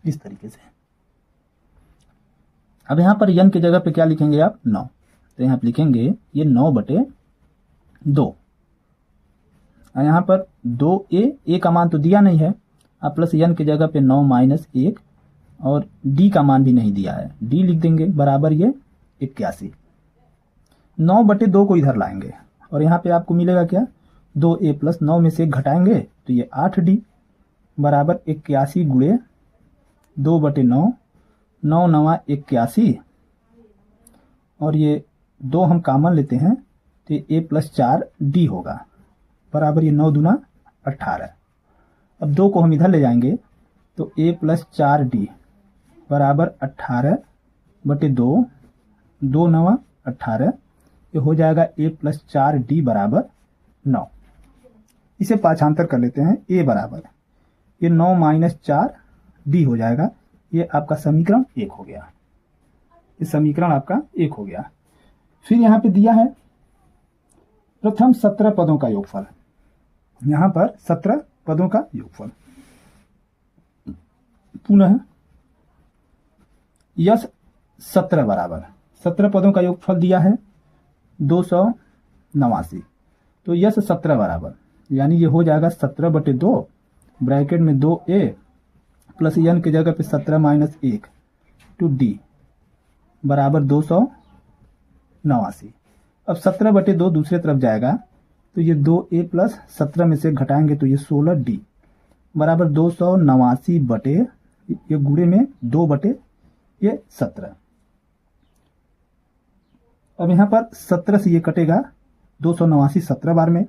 इस तरीके से। अब यहां पर n की जगह पे क्या लिखेंगे आप? 9। तो यहां पर लिखेंगे ये 9 बटे 2। यहां पर 2a का मान तो दिया नहीं है, आप प्लस n की जगह पे 9 माइनस 1 और d का मान भी नहीं दिया है, d लिख देंगे बराबर ये 81। 9 बटे 2 को इधर लाएंगे और यहाँ पे आपको मिलेगा क्या? 2a प्लस 9 में से 1 घटाएंगे तो ये 8d बराबर 81 गुणे 2 बटे 9, 9 9 81 और ये 2 हम कॉमन लेते हैं तो a प्लस 4d होगा बराबर ये 9 दूना 18। अब 2 को हम इधर ले जाएंगे तो a प्लस 4d बराबर 18 बटे 2, 2 9 18, ये हो जाएगा a प्लस 4d बराबर 9। इसे पाछांतर कर लेते हैं, a बराबर ये 9 माइनस 4d हो जाएगा। ये आपका समीकरण 1 हो गया, ये समीकरण आपका 1 हो गया। फिर यहां पे दिया है प्रथम 17 पदों का योगफल, यहां पर 17 पदों का योगफल। पुनः यस 17 बराबर 17 पदों का योगफल दिया है 289। तो यस 17 बराबर यानी ये हो जाएगा 17 बटे 2 ब्रैकेट में 2a प्लस n की जगह पे 17 माइनस 1 टू d बराबर 289। अब 17 बटे 2 दूसरे तरफ जाएगा तो ये 2a प्लस 17 में से घटाएंगे तो ये 16d बराबर 289 बटे ये गुणे में 2 बटे ये 17। अब यहाँ पर 17 से ये कटेगा 289 17 बार में।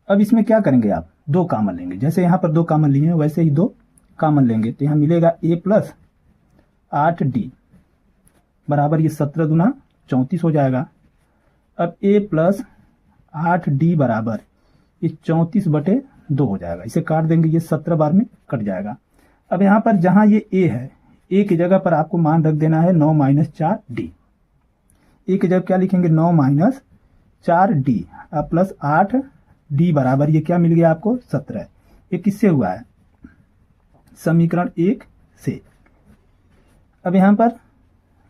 अब इसमें क्या करेंगे आप, 2 कॉमन लेंगे। जैसे यहाँ पर 2 कॉमन लिए हैं वैसे ही 2 कॉमन लेंगे तो यहाँ मिलेगा a प्लस 8d बराबर ये 17 दूना 34 हो जाएगा। अब a प्लस 8d बराबर ये 34 बटे 2 हो जाएगा। इसे काट देंगे, ये 17 बार में कट जाएगा। अब यहाँ पर जहाँ ये a है, a की जगह पर आपको मान रख देना है 9 माइनस 4d। a की जगह क्या लिखेंगे, 9 माइनस 4d अब प्लस 8d बराबर ये क्या मिल गया आपको 17। ये किससे हुआ है, समीकरण 1 से। अब यहाँ पर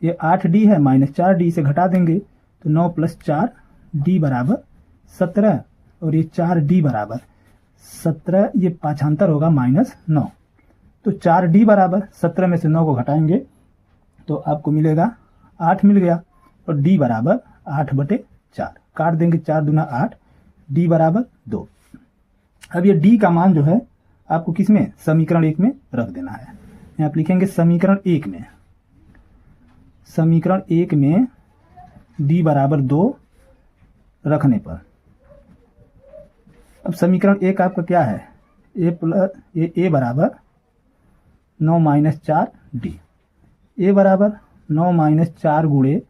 ये 8d है माइनस 4d से घटा देंगे तो 9 प्लस 4d बराबर 17 और ये 4d बराबर 17, ये पाछांतर होगा -9। तो 4d बराबर 17 में से 9 को घटाएंगे तो आपको मिलेगा 8 मिल गया और d बराबर 8 बटे 4 काट देंगे, 4 दूना 8, d बराबर 2। अब ये d का मान जो है आपको किसमें, समीकरण 1 में रख देना है। यहाँ आप लिखेंगे समीकरण 1 में, समीकरण 1 में d बराबर 2 रखने पर अब समीकरण 1 आपका क्या है, a बराबर 9 माइनस 4d, a बराबर 9 माइनस 4 गुणे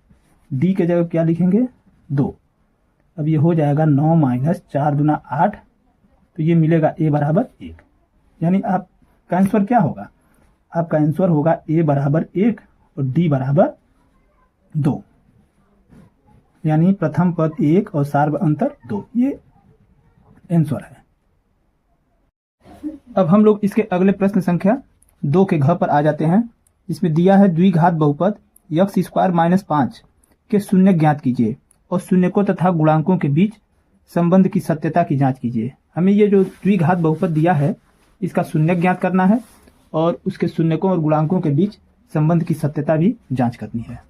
d के जगह क्या लिखेंगे 2। अब ये हो जाएगा 9 माइनस 4 दूना 8 तो ये मिलेगा a बराबर 1। यानी आपका आंसर क्या होगा, आपका आंसर होगा a बराबर 1 और d बराबर 2, यानी प्रथम पद 1 और सार्व अंतर 2, ये आंसर है। अब हम लोग इसके अगले प्रश्न संख्या 2 के घ पर आ जाते हैं। इसमें दिया है द्विघात बहुपद x स्क्वायर माइनस 5 के शून्य ज्ञात कीजिए और शून्यकों तथा गुणांकों के बीच संबंध की सत्यता की जांच कीजिए। हमें ये जो द्विघात बहुपद दिया है इसका शून्य ज्ञात करना है और उसके शून्यकों और गुणांकों के बीच संबंध की सत्यता भी जांच करनी है।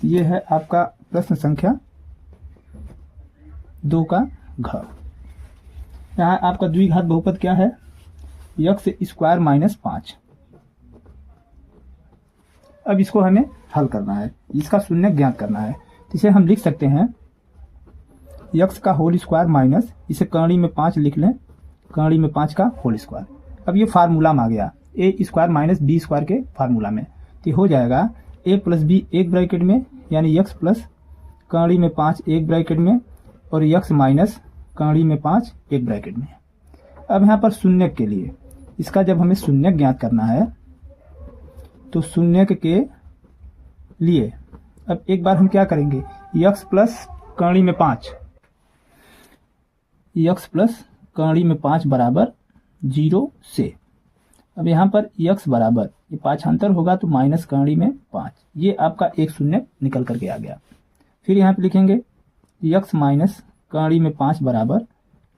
ये है आपका प्रश्न संख्या 2 का घ। यहाँ आपका द्विघात बहुपद क्या है, x स्क्वायर माइनस 5। अब इसको हमें हल करना है, इसका शून्य ज्ञात करना है। तो इसे हम लिख सकते हैं x का होल स्क्वायर माइनस, इसे कर्णी में 5 लिख लें, कर्णी में 5 का होल स्क्वायर। अब ये फार्मूला में आ गया a square minus b square के फार्मूला में, तो हो जाएगा a प्लस b एक ब्रैकेट में यानी x प्लस कर्णी में 5 एक ब्रैकेट में और x माइनस कर्णी में 5 एक ब्रैकेट में। अब यहाँ पर शून्य के लिए इसका जब हमें शून्य ज्ञात करना है तो शून्य के लिए अब एक बार हम क्या करेंगे, x प्लस कर्णी में 5, x प्लस कर्णी में 5 बराबर 0 से। अब यहाँ पर x बराबर ये पाछांतर होगा तो माइनस कर्णी में 5, ये आपका एक शून्य निकल करके आ गया। फिर यहाँ पे लिखेंगे x माइनस कर्णी में 5 बराबर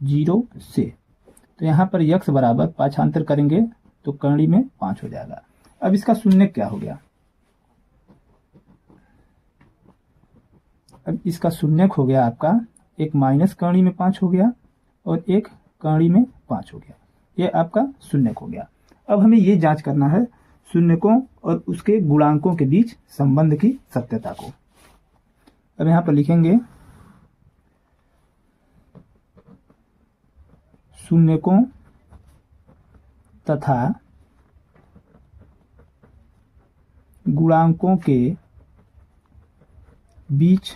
0 से, तो यहाँ पर x बराबर पाछांतर करेंगे तो कर्णी में 5 हो जाएगा। अब इसका शून्य क्या हो गया, अब इसका शून्य हो गया आपका एक माइनस कर्णी में 5 हो गया और एक कर्णी में 5 हो गया, ये आपका शून्य हो गया। अब हमें ये जांच करना है शून्यकों और उसके गुणांकों के बीच संबंध की सत्यता को। अब यहाँ पर लिखेंगे शून्यकों तथा गुणांकों के बीच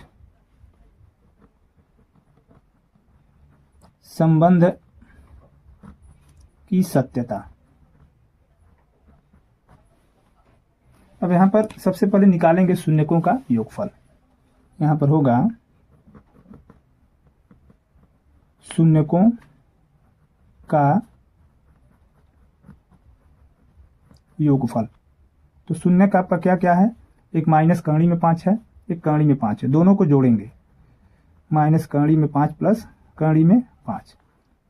संबंध की सत्यता। अब यहाँ पर सबसे पहले निकालेंगे शून्यकों का योगफल। यहाँ पर होगा शून्यकों का योगफल। तो शून्य का आपका क्या क्या है, एक माइनस कर्णी में 5 है, एक कर्णी में 5 है, दोनों को जोड़ेंगे माइनस कर्णी में 5 प्लस कर्णी में 5,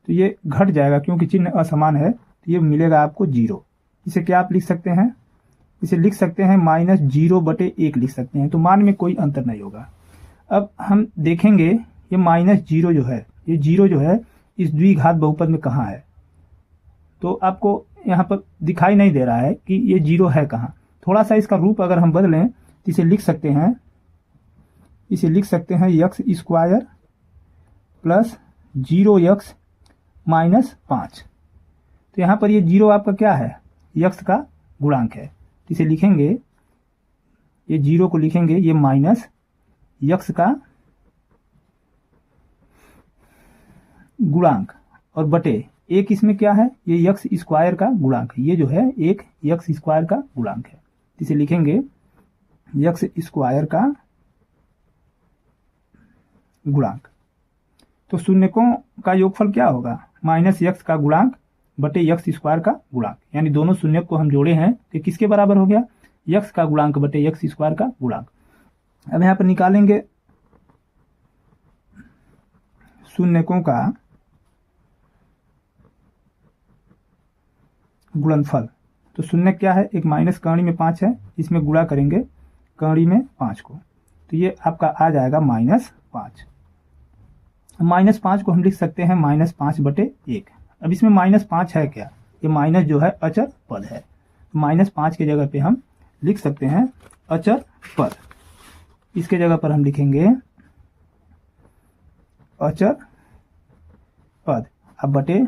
तो ये घट जाएगा क्योंकि चिन्ह असमान है, तो ये मिलेगा आपको 0। इसे क्या आप लिख सकते हैं, इसे लिख सकते हैं -0/1 लिख सकते हैं, तो मान में कोई अंतर नहीं होगा। अब हम देखेंगे ये -0 जो है, ये 0 जो है इस द्विघात बहुपद में कहाँ है। तो आपको यहाँ पर दिखाई नहीं दे रहा है कि ये 0 है कहाँ। थोड़ा सा इसका रूप अगर हम बदलें तो इसे लिख सकते हैं, x² प्लस 0x -5। तो यहाँ पर ये 0 आपका क्या है, x का गुणांक है। तो इसे लिखेंगे, ये 0 को लिखेंगे ये माइनस x का गुणांक और बटे एक इसमें क्या है, ये x² का गुणांक है। ये जो है एक x² का गुणांक है। इसे लिखेंगे x² का गुणांक। तो शून्यकों का योगफल क्या होगा, -x का गुणांक बटे x² का गुणांक, यानी दोनों शून्यक को हम जोड़े हैं कि किसके बराबर हो गया, x का गुणांक बटे x² का गुणांक। अब यहाँ पर निकालेंगे शून्यकों का गुणनफल। तो शून्य क्या है, एक माइनस कर्ण में 5 है, इसमें गुणा करेंगे कर्ण में 5 को, तो ये आपका आ जाएगा -5। -5 को हम लिख सकते हैं -5/1। अब इसमें -5 है क्या, ये माइनस जो है अचर पद है, -5 के जगह पे हम लिख सकते हैं अचर पद। इसके जगह पर हम लिखेंगे अचर पद अब बटे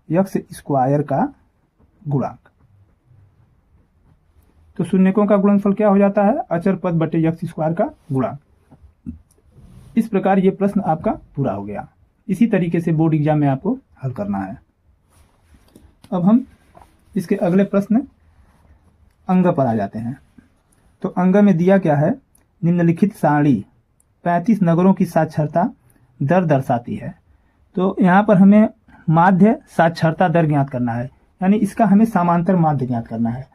x² का गुणांक। तो शून्यकों का गुणनफल क्या हो जाता है, अचर पद बटे x² का गुणांक। इस प्रकार ये प्रश्न आपका पूरा हो गया। इसी तरीके से बोर्ड एग्जाम में आपको हल करना है। अब हम इसके अगले प्रश्न अंग पर आ जाते हैं। तो अंग में दिया क्या है, निम्नलिखित सारणी 35 नगरों की साक्षरता दर दर्शाती है। तो यहाँ पर हमें माध्य साक्षरता दर ज्ञात करना है, यानी इसका हमें समांतर माध्य ज्ञात करना है।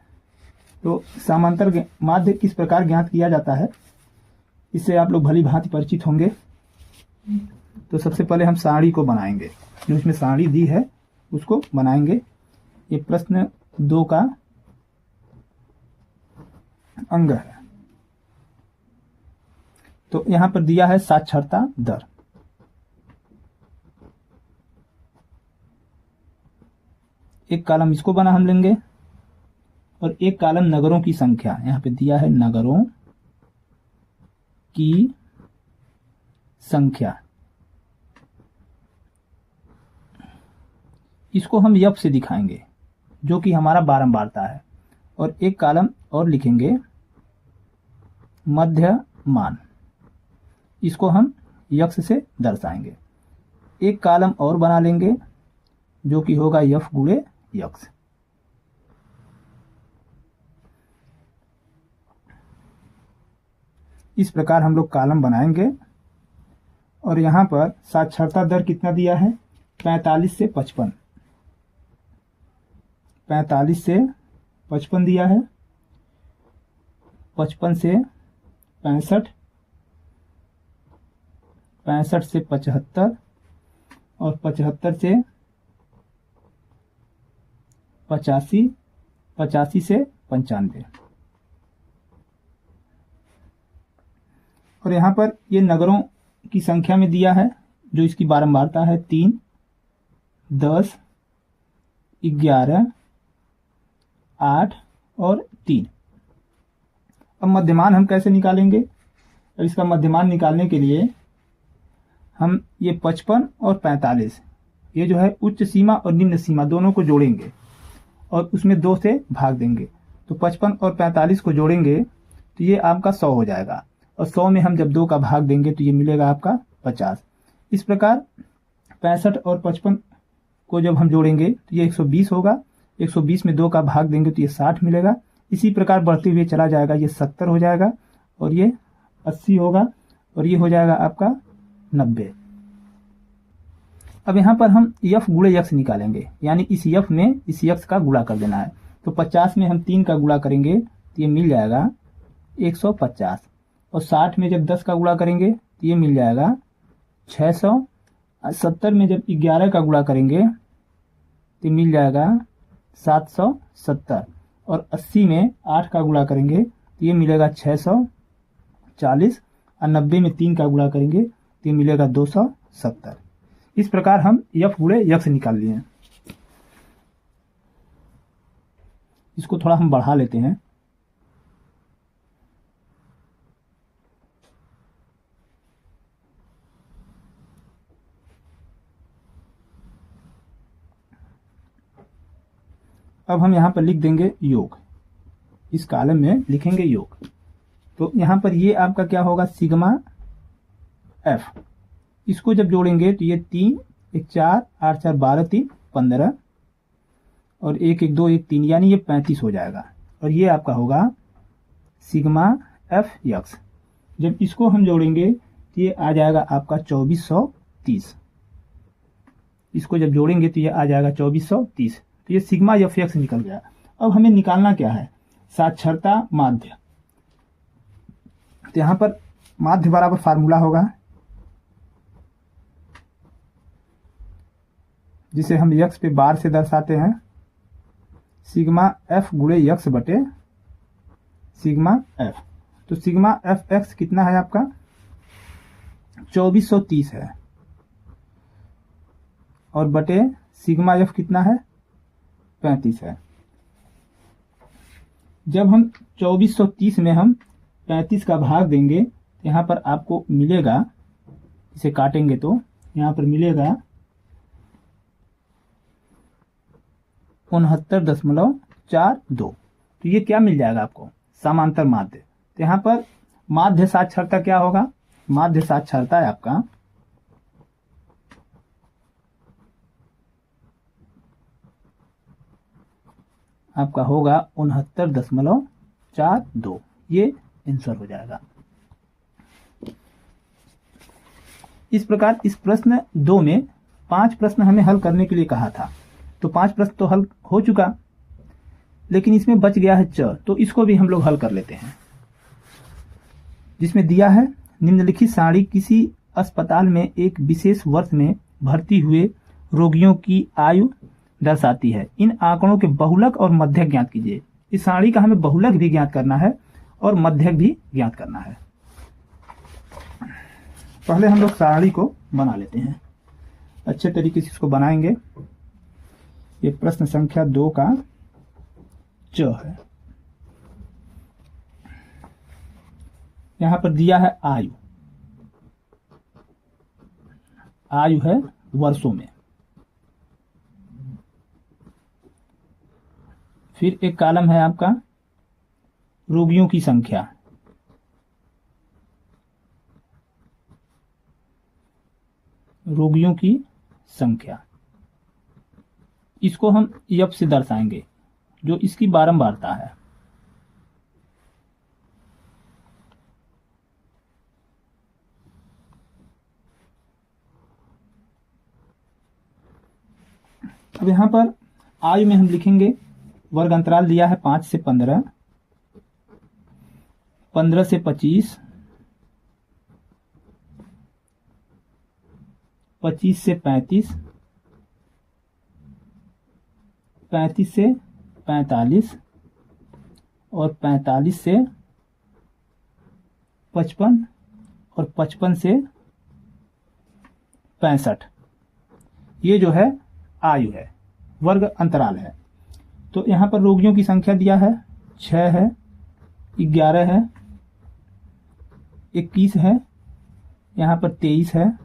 तो समांतर माध्य किस प्रकार ज्ञात किया जाता है, इससे आप लोग भली भांति परिचित होंगे। तो सबसे पहले हम सारणी को बनाएंगे, जो इसमें सारणी दी है उसको बनाएंगे। ये प्रश्न 2 का अंग है। तो यहां पर दिया है साक्षरता दर। एक कॉलम इसको बना हम लेंगे और एक कॉलम नगरों की संख्या, यहां पे दिया है नगरों की संख्या, इसको हम f से दिखाएंगे जो कि हमारा बारंबारता है। और एक कॉलम और लिखेंगे मध्य मान, इसको हम x से दर्शाएंगे। एक कॉलम और बना लेंगे जो कि होगा f गुणे x। इस प्रकार हम लोग कॉलम बनाएंगे। और यहां पर साक्षरता दर कितना दिया है, 45 से 55, 45 से 55 दिया है, 55 से 65, 65 से 75 और 75 से 85, 85 से 95। और यहाँ पर ये नगरों की संख्या में दिया है, जो इसकी बारंबारता है 3, 10, 11, 8 और 3। अब मध्यमान हम कैसे निकालेंगे, अब इसका मध्यमान निकालने के लिए हम ये 55 और 45, ये जो है उच्च सीमा और निम्न सीमा दोनों को जोड़ेंगे और उसमें 2 से भाग देंगे। तो 55 और 45 को जोड़ेंगे तो ये आपका 100 हो जाएगा, और 100 में हम जब 2 का भाग देंगे तो ये मिलेगा आपका 50। इस प्रकार 65 और 55 को जब हम जोड़ेंगे तो ये 120 होगा, 120 में 2 का भाग देंगे तो ये 60 मिलेगा। इसी प्रकार बढ़ते हुए चला जाएगा, ये 70 हो जाएगा और ये 80 होगा और ये हो जाएगा आपका 90। अब यहाँ पर हम f गुणे x निकालेंगे, यानी इस f में इस x का गुणा कर देना है। तो 50 में हम 3 का गुणा करेंगे तो ये मिल जाएगा 150, और 60 में जब 10 का गुणा करेंगे तो ये मिल जाएगा 600, 70 में जब 11 का गुणा करेंगे तो मिल जाएगा 770, और 80 में 8 का गुणा करेंगे तो ये मिलेगा 640, और 90 में 3 का गुणा करेंगे तो ये मिलेगा 270। इस प्रकार हम यफ गुणे यक्स निकाल लिए हैं। इसको थोड़ा हम बढ़ा लेते हैं। अब हम यहाँ पर लिख देंगे योग, इस कॉलम में लिखेंगे योग। तो यहाँ पर ये आपका क्या होगा, सिग्मा एफ। इसको जब जोड़ेंगे तो ये 3 1 4 8 4 12 3 15 और 1 1 2 1 3 यानी ये 35 हो जाएगा। और ये आपका होगा सिग्मा एफ यक्स। जब इसको हम जोड़ेंगे तो ये आ जाएगा आपका 2430। इसको जब जोड़ेंगे तो ये आ जाएगा 2430। तो ये सिग्मा एफ यक्स निकल गया। अब हमें निकालना क्या है, साक्षरता माध्य। तो यहां पर माध्य बराबर फार्मूला होगा जिसे हम यक्स पे बार से दर्शाते हैं, सिग्मा एफ गुणे यक्स बटे सिग्मा एफ। तो सिग्मा एफ एक्स कितना है आपका 2430 है, और बटे सिग्मा एफ कितना है 35 है। जब हम 2430 में हम 35 का भाग देंगे तो यहाँ पर आपको मिलेगा, इसे काटेंगे तो यहाँ पर मिलेगा 69.42। तो ये क्या मिल जाएगा आपको, समांतर माध्य। तो यहाँ पर माध्य साक्षरता क्या होगा, माध्य साक्षरता है आपका होगा 69.42। ये आंसर हो जाएगा। इस प्रकार इस प्रश्न 2 में 5 प्रश्न हमें हल करने के लिए कहा था। तो 5 प्रश्न तो हल हो चुका, लेकिन इसमें बच गया है च। तो इसको भी हम लोग हल कर लेते हैं, जिसमें दिया है निम्नलिखित सारणी किसी अस्पताल में एक विशेष वर्ष में भर्ती हुए रोगियों की आयु दर्शाती है। इन आंकड़ों के बहुलक और मध्यक ज्ञात कीजिए। इस सारणी का हमें बहुलक भी ज्ञात करना है और मध्यक भी ज्ञात करना है। पहले हम लोग सारणी को बना लेते हैं, अच्छे तरीके से इसको बनाएंगे। ये प्रश्न संख्या 2 का च है। यहां पर दिया है आयु, आयु है वर्षों में। फिर एक कॉलम है आपका रोगियों की संख्या, रोगियों की संख्या। इसको हम यप से दर्शाएंगे, जो इसकी बारंबारता है। अब यहां पर आयु में हम लिखेंगे, वर्ग अंतराल दिया है 5 से 15, 15 से 25, 25 से 35, 35 से 45 और 45 से 55 और 55 से 65। ये जो है आयु है, वर्ग अंतराल है। तो यहां पर रोगियों की संख्या दिया है 6 है, 11 है, 21 है, यहां पर 23 है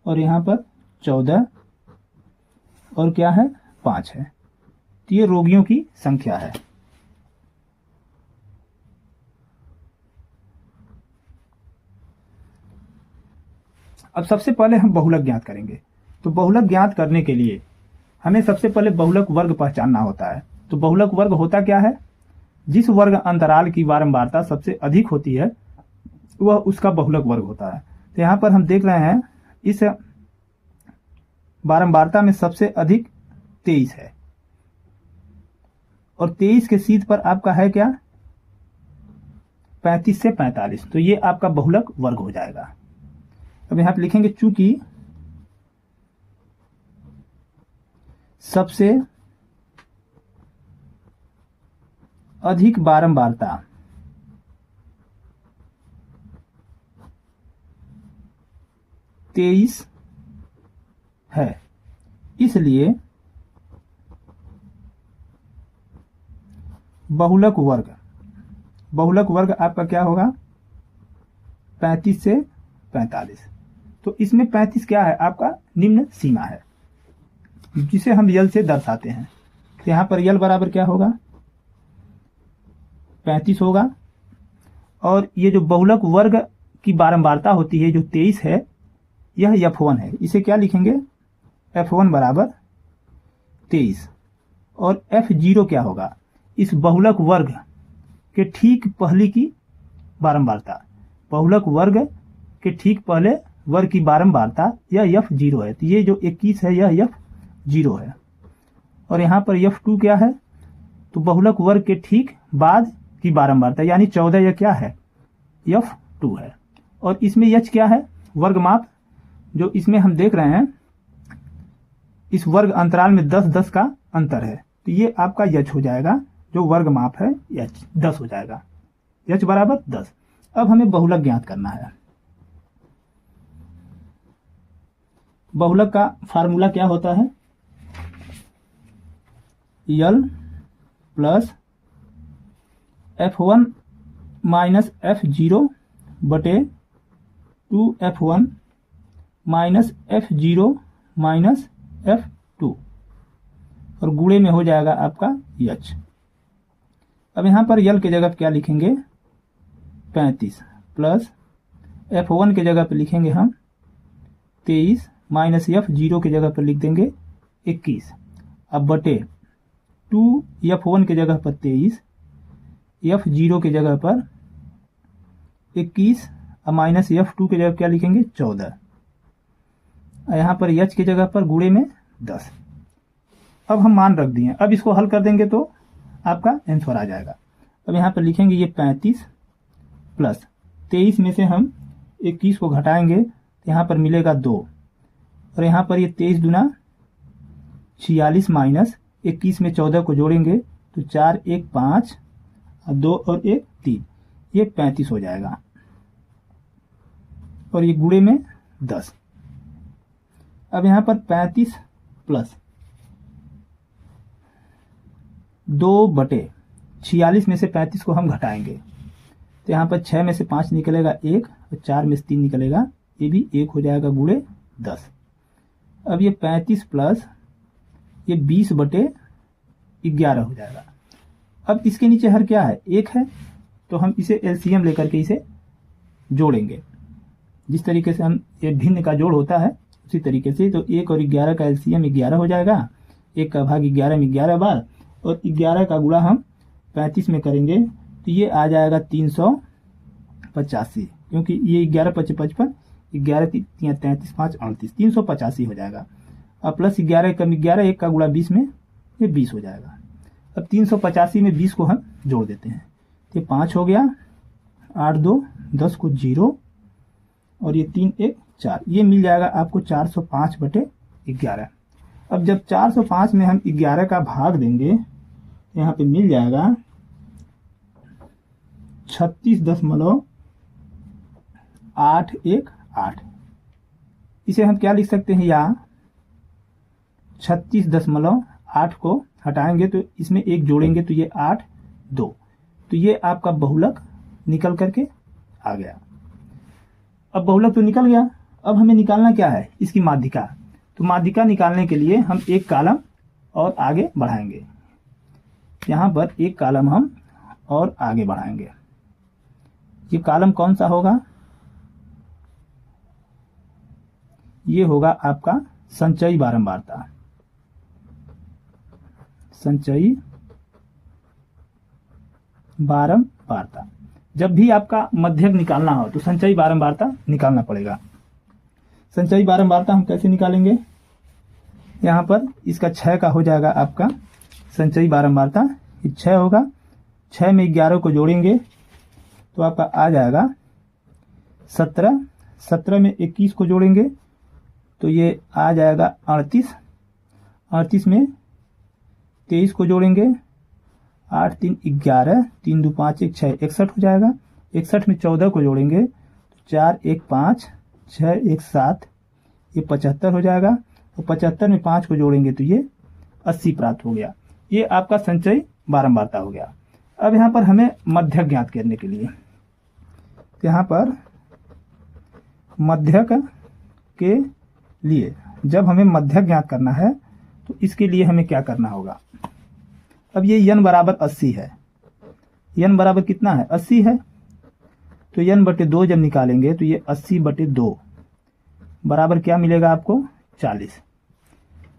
और यहां पर 14 और क्या है 5 है। तो ये रोगियों की संख्या है। अब सबसे पहले हम बहुलक ज्ञात करेंगे। तो बहुलक ज्ञात करने के लिए हमें सबसे पहले बहुलक वर्ग पहचानना होता है। तो बहुलक वर्ग होता क्या है, जिस वर्ग अंतराल की बारंबारता सबसे अधिक होती है वह उसका बहुलक वर्ग होता है। तो यहां पर हम देख रहे हैं इस बारंबारता में सबसे अधिक 23 है और 23 के सीध पर आपका है क्या 35 से 45। तो ये आपका बहुलक वर्ग हो जाएगा। अब यहां पर लिखेंगे चूंकि सबसे अधिक बारंबारता तेईस है, इसलिए बहुलक वर्ग आपका क्या होगा 35 से 45। तो इसमें 35 क्या है आपका निम्न सीमा है जिसे हम यल से दर्शाते हैं। तो यहां पर यल बराबर क्या होगा 35 होगा। और ये जो बहुलक वर्ग की बारंबारता होती है जो 23 है, यह F1 है। इसे क्या लिखेंगे F1 बराबर 23। और F0 क्या होगा इस बहुलक वर्ग के ठीक पहले की बारंबारता, बहुलक वर्ग के ठीक पहले वर्ग की बारंबारता यह F0 है। तो ये जो 21 है यह F0 है। और यहाँ पर F2 क्या है, तो बहुलक वर्ग के ठीक बाद की बारंबारता यानी 14 यह क्या है F2 है। और इसमें H क्या है वर्ग माप, जो इसमें हम देख रहे हैं इस वर्ग अंतराल में 10-10 का अंतर है, तो ये आपका H हो जाएगा, जो वर्ग माप है H 10 हो जाएगा, H बराबर 10। अब हमें बहुलक ज्ञात करना है। बहुलक का फार्मूला क्या होता है, L plus F1 minus F0 बटे 2F1 minus F0 minus F2 और गुणे में हो जाएगा आपका H। अब यहां पर L के जगह क्या लिखेंगे 35 प्लस F1 के जगह पर लिखेंगे हम 23 माइनस F0 के जगह पर लिख देंगे 21। अब बटे 2F1 के जगह पर 23, F0 के जगह पर 21 और माइनस F2 के जगह क्या लिखेंगे 14। यहाँ पर H की जगह पर गुणे में 10। अब हम मान रख दिए, अब इसको हल कर देंगे तो आपका आंसर आ जाएगा। अब यहाँ पर लिखेंगे ये 35 प्लस 23 में से हम 21 को घटाएंगे तो यहाँ पर मिलेगा 2, और यहाँ पर ये 23 दूना 46 माइनस 21 में 14 को जोड़ेंगे तो 4 1 5 और 2 और 1 3, ये 35 हो जाएगा। और ये गुणे में 10। अब यहाँ पर 35 प्लस 2 बटे 46 में से 35 को हम घटाएंगे तो यहाँ पर 6 में से 5 निकलेगा 1 और 4 में से 3 निकलेगा, ये भी 1 हो जाएगा गुणे 10। अब ये 35 प्लस ये 20 बटे 11 हो जाएगा। अब इसके नीचे हर क्या है 1 है, तो हम इसे एलसीएम लेकर के इसे जोड़ेंगे। जिस तरीके से हम ये भिन्न का जोड़ होता है उसी तरीके से, तो 1 और 11 का एलसीएम 11 हो जाएगा, 1 का भाग 11 में 11 बार, और 11 का गुणा हम 35 में करेंगे तो ये आ जाएगा 385, क्योंकि ये 11 5 55, 11 33 5 38, 385 हो जाएगा। अब प्लस 11 कम 11, 1 का गुणा 20 में ये 20 हो जाएगा। अब 385 में 20 को हम जोड़ देते हैं तो 5 हो गया, 8 2 10 को 0, और ये 3 1 4, ये मिल जाएगा आपको 405 बटे 11। अब जब 405 में हम 11 का भाग देंगे तो यहाँ पे मिल जाएगा 36.818। इसे हम क्या लिख सकते हैं, या 36.8 को हटाएंगे तो इसमें 1 जोड़ेंगे तो ये 8 2, तो ये आपका बहुलक निकल करके आ गया। अब बहुलक तो निकल गया, अब हमें निकालना क्या है इसकी माध्यिका। तो माध्यिका निकालने के लिए हम एक कॉलम और आगे बढ़ाएंगे, यहाँ पर एक कॉलम हम और आगे बढ़ाएंगे। ये कॉलम कौन सा होगा, ये होगा आपका संचयी बारंबारता। संचयी बारंबारता, जब भी आपका मध्यक निकालना हो तो संचयी बारंबारता निकालना पड़ेगा। संचयी बारंबारता हम कैसे निकालेंगे, यहाँ पर इसका 6 का हो जाएगा आपका संचयी बारंबारता, ये 6 होगा, 6 में 11 को जोड़ेंगे तो आपका आ जाएगा 17, 17 में 21 को जोड़ेंगे तो ये आ जाएगा 38, 38 में 23 को जोड़ेंगे 8 3 11, 3 2 5 1 6, 61 हो जाएगा। 61 में 14 को जोड़ेंगे तो 4 1 5, 6 1 7, ये 75 हो जाएगा। और 75 में 5 को जोड़ेंगे तो ये 80 प्राप्त हो गया। ये आपका संचयी बारंबारता हो गया। अब यहाँ पर हमें मध्यक ज्ञात करने के लिए, तो यहाँ पर मध्यक के लिए जब हमें मध्यक ज्ञात करना है तो इसके लिए हमें क्या करना होगा। अब ये n बराबर 80 है, n बराबर कितना है 80 है, तो n बटे 2 जब निकालेंगे तो ये 80 बटे 2 बराबर क्या मिलेगा आपको 40।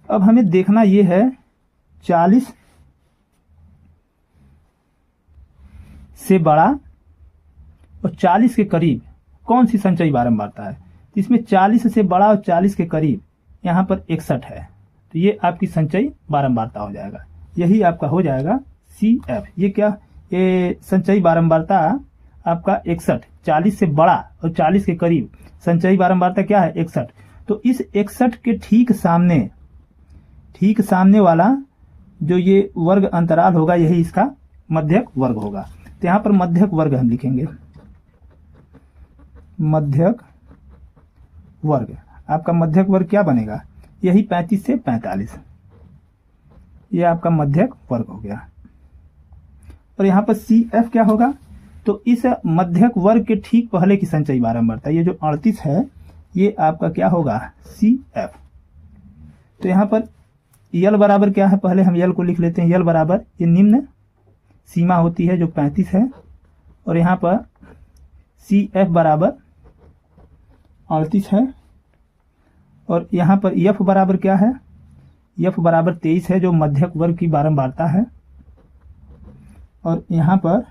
अब हमें देखना ये है 40 से बड़ा और 40 के करीब कौन सी संचयी बारंबारता है। तो इसमें 40 से बड़ा और 40 के करीब यहाँ पर 61 है, तो ये आपकी संचयी बारंबारता हो जाएगा। यही आपका हो जाएगा CF। ये क्या, ये संचयी बारंबारता आपका 61, 40 से बड़ा और 40 के करीब संचयी बारंबारता क्या है 61। तो इस 61 के ठीक सामने वाला जो ये वर्ग अंतराल होगा यही इसका मध्यक वर्ग होगा। तो यहाँ पर मध्यक वर्ग हम लिखेंगे, मध्यक वर्ग। आपका मध्यक वर्ग क्या बनेगा, यही 35 से 45, ये आपका मध्यक वर्ग हो गया। और यहाँ पर CF क्या होगा, तो इस मध्यक वर्ग के ठीक पहले की संचयी बारंबारता ये जो 38 है ये आपका क्या होगा CF। तो यहाँ पर यल बराबर क्या है, पहले हम यल को लिख लेते हैं। यल बराबर ये निम्न सीमा होती है जो 35 है, और यहाँ पर CF बराबर 38 है, और यहाँ पर F बराबर क्या है, F बराबर 23 है जो मध्यक वर्ग की बारंबारता है, और यहाँ पर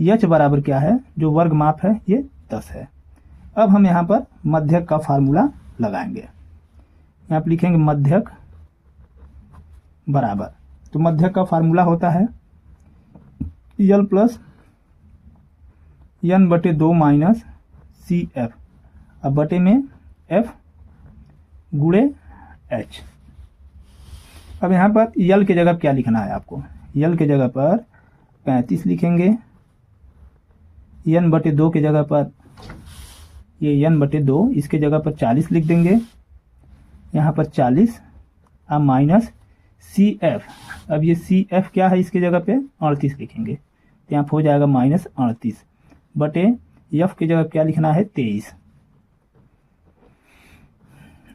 H बराबर क्या है जो वर्ग माप है ये 10 है। अब हम यहाँ पर मध्यक का फार्मूला लगाएंगे। यहाँ पर लिखेंगे मध्यक बराबर, तो मध्यक का फार्मूला होता है यल प्लस n बटे 2 माइनस CF, अब बटे में F गुणे H। अब यहाँ पर यल के जगह क्या लिखना है आपको, यल के जगह पर 35 लिखेंगे, n बटे 2 के जगह पर ये n बटे 2, इसके जगह पर 40 लिख देंगे, यहाँ पर 40 अब माइनस CF। अब ये CF क्या है, इसके जगह पे 38 लिखेंगे, तो यहाँ हो जाएगा माइनस 38 बटे F की जगह क्या लिखना है 23,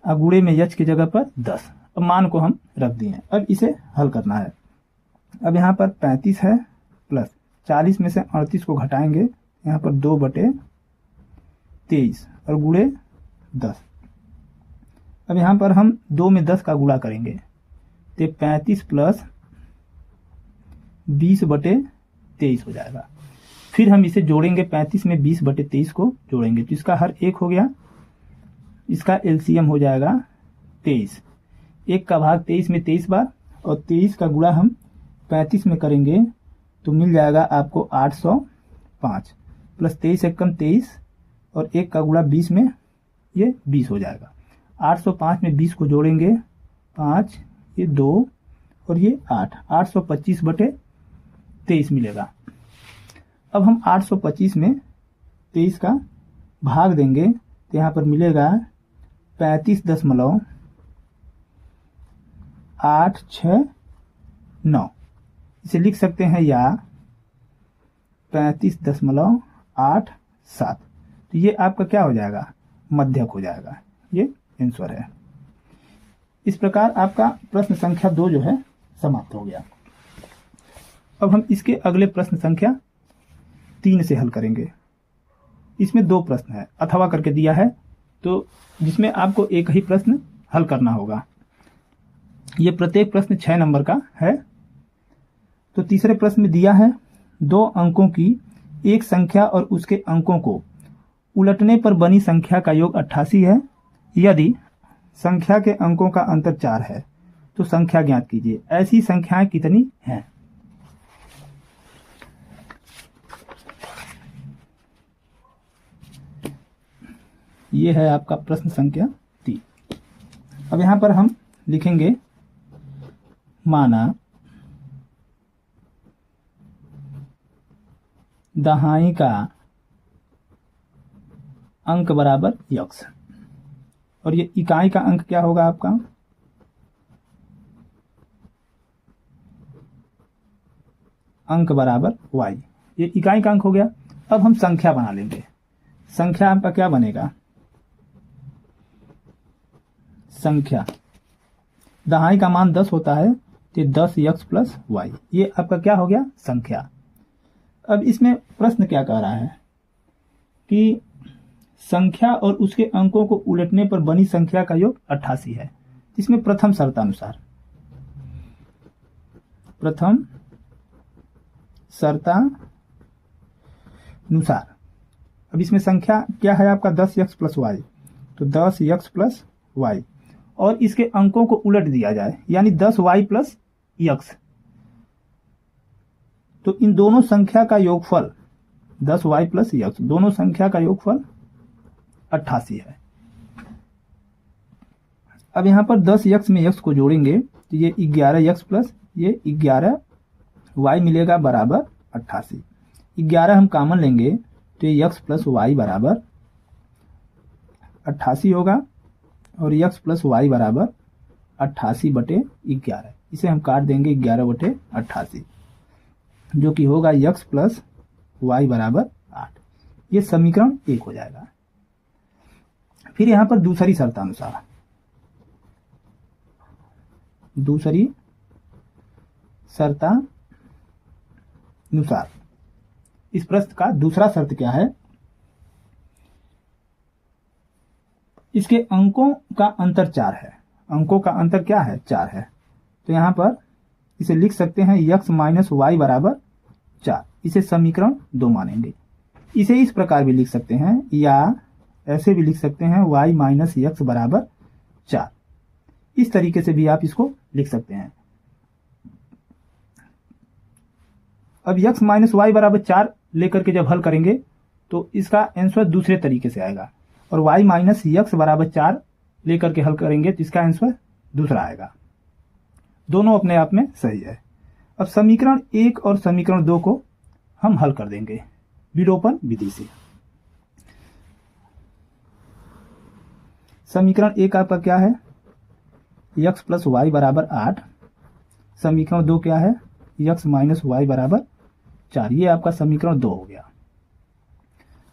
अब गुणे में H की जगह पर 10। अब मान को हम रख दिए, अब इसे हल करना है। अब यहाँ पर 35 है प्लस 40 में से 38 को घटाएंगे, यहाँ पर 2 बटे 23 और गुणे 10। अब यहाँ पर हम 2 में 10 का गुणा करेंगे तो 35 प्लस 20 बटे 23 हो जाएगा। फिर हम इसे जोड़ेंगे, 35 में 20 बटे 23 को जोड़ेंगे तो इसका हर एक हो गया, इसका LCM हो जाएगा 23। 1 का भाग 23 में 23 बार, और 23 का गुणा हम 35 में करेंगे तो मिल जाएगा आपको 805 प्लस 23 एकम 23 और 1 का गुणा 20 में ये 20 हो जाएगा। 805 में 20 को जोड़ेंगे 5, ये 2 और ये 8, 825 बटे 23 मिलेगा। अब हम 825 में 23 का भाग देंगे तो यहाँ पर मिलेगा 35.869, इसे लिख सकते हैं या 35.87। तो ये आपका क्या हो जाएगा, मध्यक हो जाएगा, ये आंसर है। इस प्रकार आपका प्रश्न संख्या 2 जो है समाप्त हो गया। अब हम इसके अगले प्रश्न संख्या 3 से हल करेंगे। इसमें 2 प्रश्न है, अथवा करके दिया है, तो जिसमें आपको एक ही प्रश्न हल करना होगा। ये प्रत्येक प्रश्न 6 नंबर का है। तो तीसरे प्रश्न में दिया है 2 अंकों की एक संख्या और उसके अंकों को उलटने पर बनी संख्या का योग 88 है। यदि संख्या के अंकों का अंतर 4 है तो संख्या ज्ञात कीजिए। ऐसी संख्याएं कितनी हैं? ये है आपका प्रश्न संख्या 3। अब यहां पर हम लिखेंगे माना दहाई का अंक बराबर यक्स, और ये इकाई का अंक क्या होगा आपका, अंक बराबर y। ये इकाई का अंक हो गया। अब हम संख्या बना लेंगे। संख्या आपका क्या बनेगा, संख्या दहाई का मान 10 होता है, तो 10 यक्स प्लस वाई, ये आपका क्या हो गया, संख्या। अब इसमें प्रश्न क्या कह रहा है कि संख्या और उसके अंकों को उलटने पर बनी संख्या का योग 88 है। इसमें प्रथम शर्तानुसार अब इसमें संख्या क्या है आपका 10 यक्स प्लस वाई, तो 10 यक्स प्लस वाई, और इसके अंकों को उलट दिया जाए यानी 10 वाई प्लस यक्स, तो इन दोनों संख्या का योगफल 10 वाई प्लस यक्स, दोनों संख्या का योगफल 88 है। अब यहां पर 10 यक्स में यक्स को जोड़ेंगे तो ये 11 यक्स प्लस ये 11 वाई मिलेगा बराबर 88। 11 हम कॉमन लेंगे तो ये यक्स प्लस वाई बराबर 88 होगा, और यक्स प्लस वाई बराबर 88/11। इसे हम काट देंगे 11/88, जो कि होगा यक्स प्लस वाई बराबर 8। ये समीकरण 1 हो जाएगा। फिर यहां पर दूसरी शर्तानुसार इस प्रश्न का दूसरा शर्त क्या है, इसके अंकों का अंतर 4 है। अंकों का अंतर क्या है, 4 है। तो यहां पर इसे लिख सकते हैं यक्स माइनस वाई बराबर 4। इसे समीकरण 2 मानेंगे। इसे इस प्रकार भी लिख सकते हैं, या ऐसे भी लिख सकते हैं y माइनस यक्स बराबर 4। इस तरीके से भी आप इसको लिख सकते हैं। अब यक्स माइनस वाई बराबर 4 लेकर के जब हल करेंगे तो इसका आंसर दूसरे तरीके से आएगा, और y माइनस यक्स बराबर 4 लेकर के हल करेंगे तो इसका आंसर दूसरा आएगा। दोनों अपने आप में सही है। अब समीकरण 1 और समीकरण 2 को हम हल कर देंगे विलोपन विधि से। समीकरण 1 आपका क्या है, यक्स प्लस वाई बराबर 8। समीकरण 2 क्या है, यक्स माइनस वाई बराबर 4। ये आपका समीकरण 2 हो गया।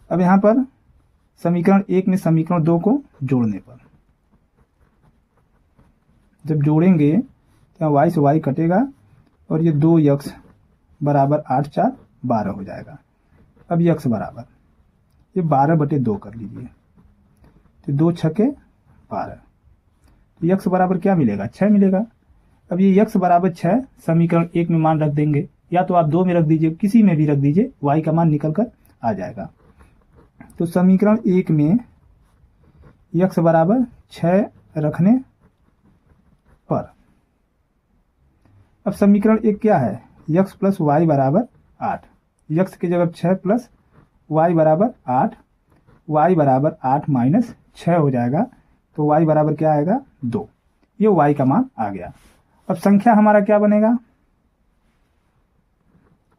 अब यहां पर समीकरण 1 में समीकरण 2 को जोड़ने पर, जब जोड़ेंगे तो वाई से वाई कटेगा, और ये 2 यक्स बराबर 8 4 12 हो जाएगा। अब यक्स बराबर ये 12/2 कर लीजिए, तो 2 छके 12, तो यक्स बराबर क्या मिलेगा, 6 मिलेगा। अब ये यक्स बराबर 6 समीकरण 1 में मान रख देंगे, या तो आप 2 में रख दीजिए, किसी में भी रख दीजिए, वाई का मान निकल कर आ जाएगा। तो समीकरण 1 में यक्स बराबर 6 रखने पर, अब समीकरण 1 क्या है, यक्स प्लस वाई बराबर 8। यक्स की जगह 6 प्लस वाई बराबर 8, वाई बराबर 8 माइनस 6 हो जाएगा, तो y बराबर क्या आएगा, 2। ये y का मान आ गया। अब संख्या हमारा क्या बनेगा,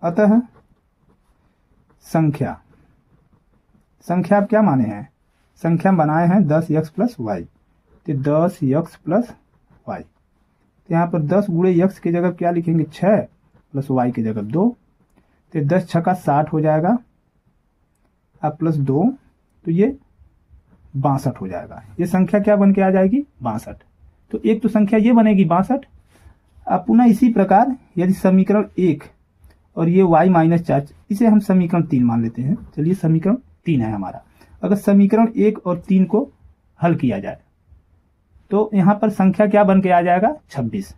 अतः संख्या आप क्या माने हैं, संख्या बनाए हैं 10 यक्स प्लस वाई, तो 10 यक्स प्लस वाई। तो यहाँ पर 10 गुणे यक्स की जगह क्या लिखेंगे, 6 प्लस वाई की जगह 2, तो 10 छक्का 60 हो जाएगा, अब प्लस 2, तो ये 62 हो जाएगा। ये संख्या क्या बन के आ जाएगी, 62। तो एक तो संख्या ये बनेगी 62। अब पुनः इसी प्रकार यदि समीकरण 1 और ये y माइनस 4, इसे हम समीकरण 3 मान लेते हैं। चलिए समीकरण 3 है हमारा। अगर समीकरण 1 और 3 को हल किया जाए तो यहां पर संख्या क्या बन के आ जाएगा, 26।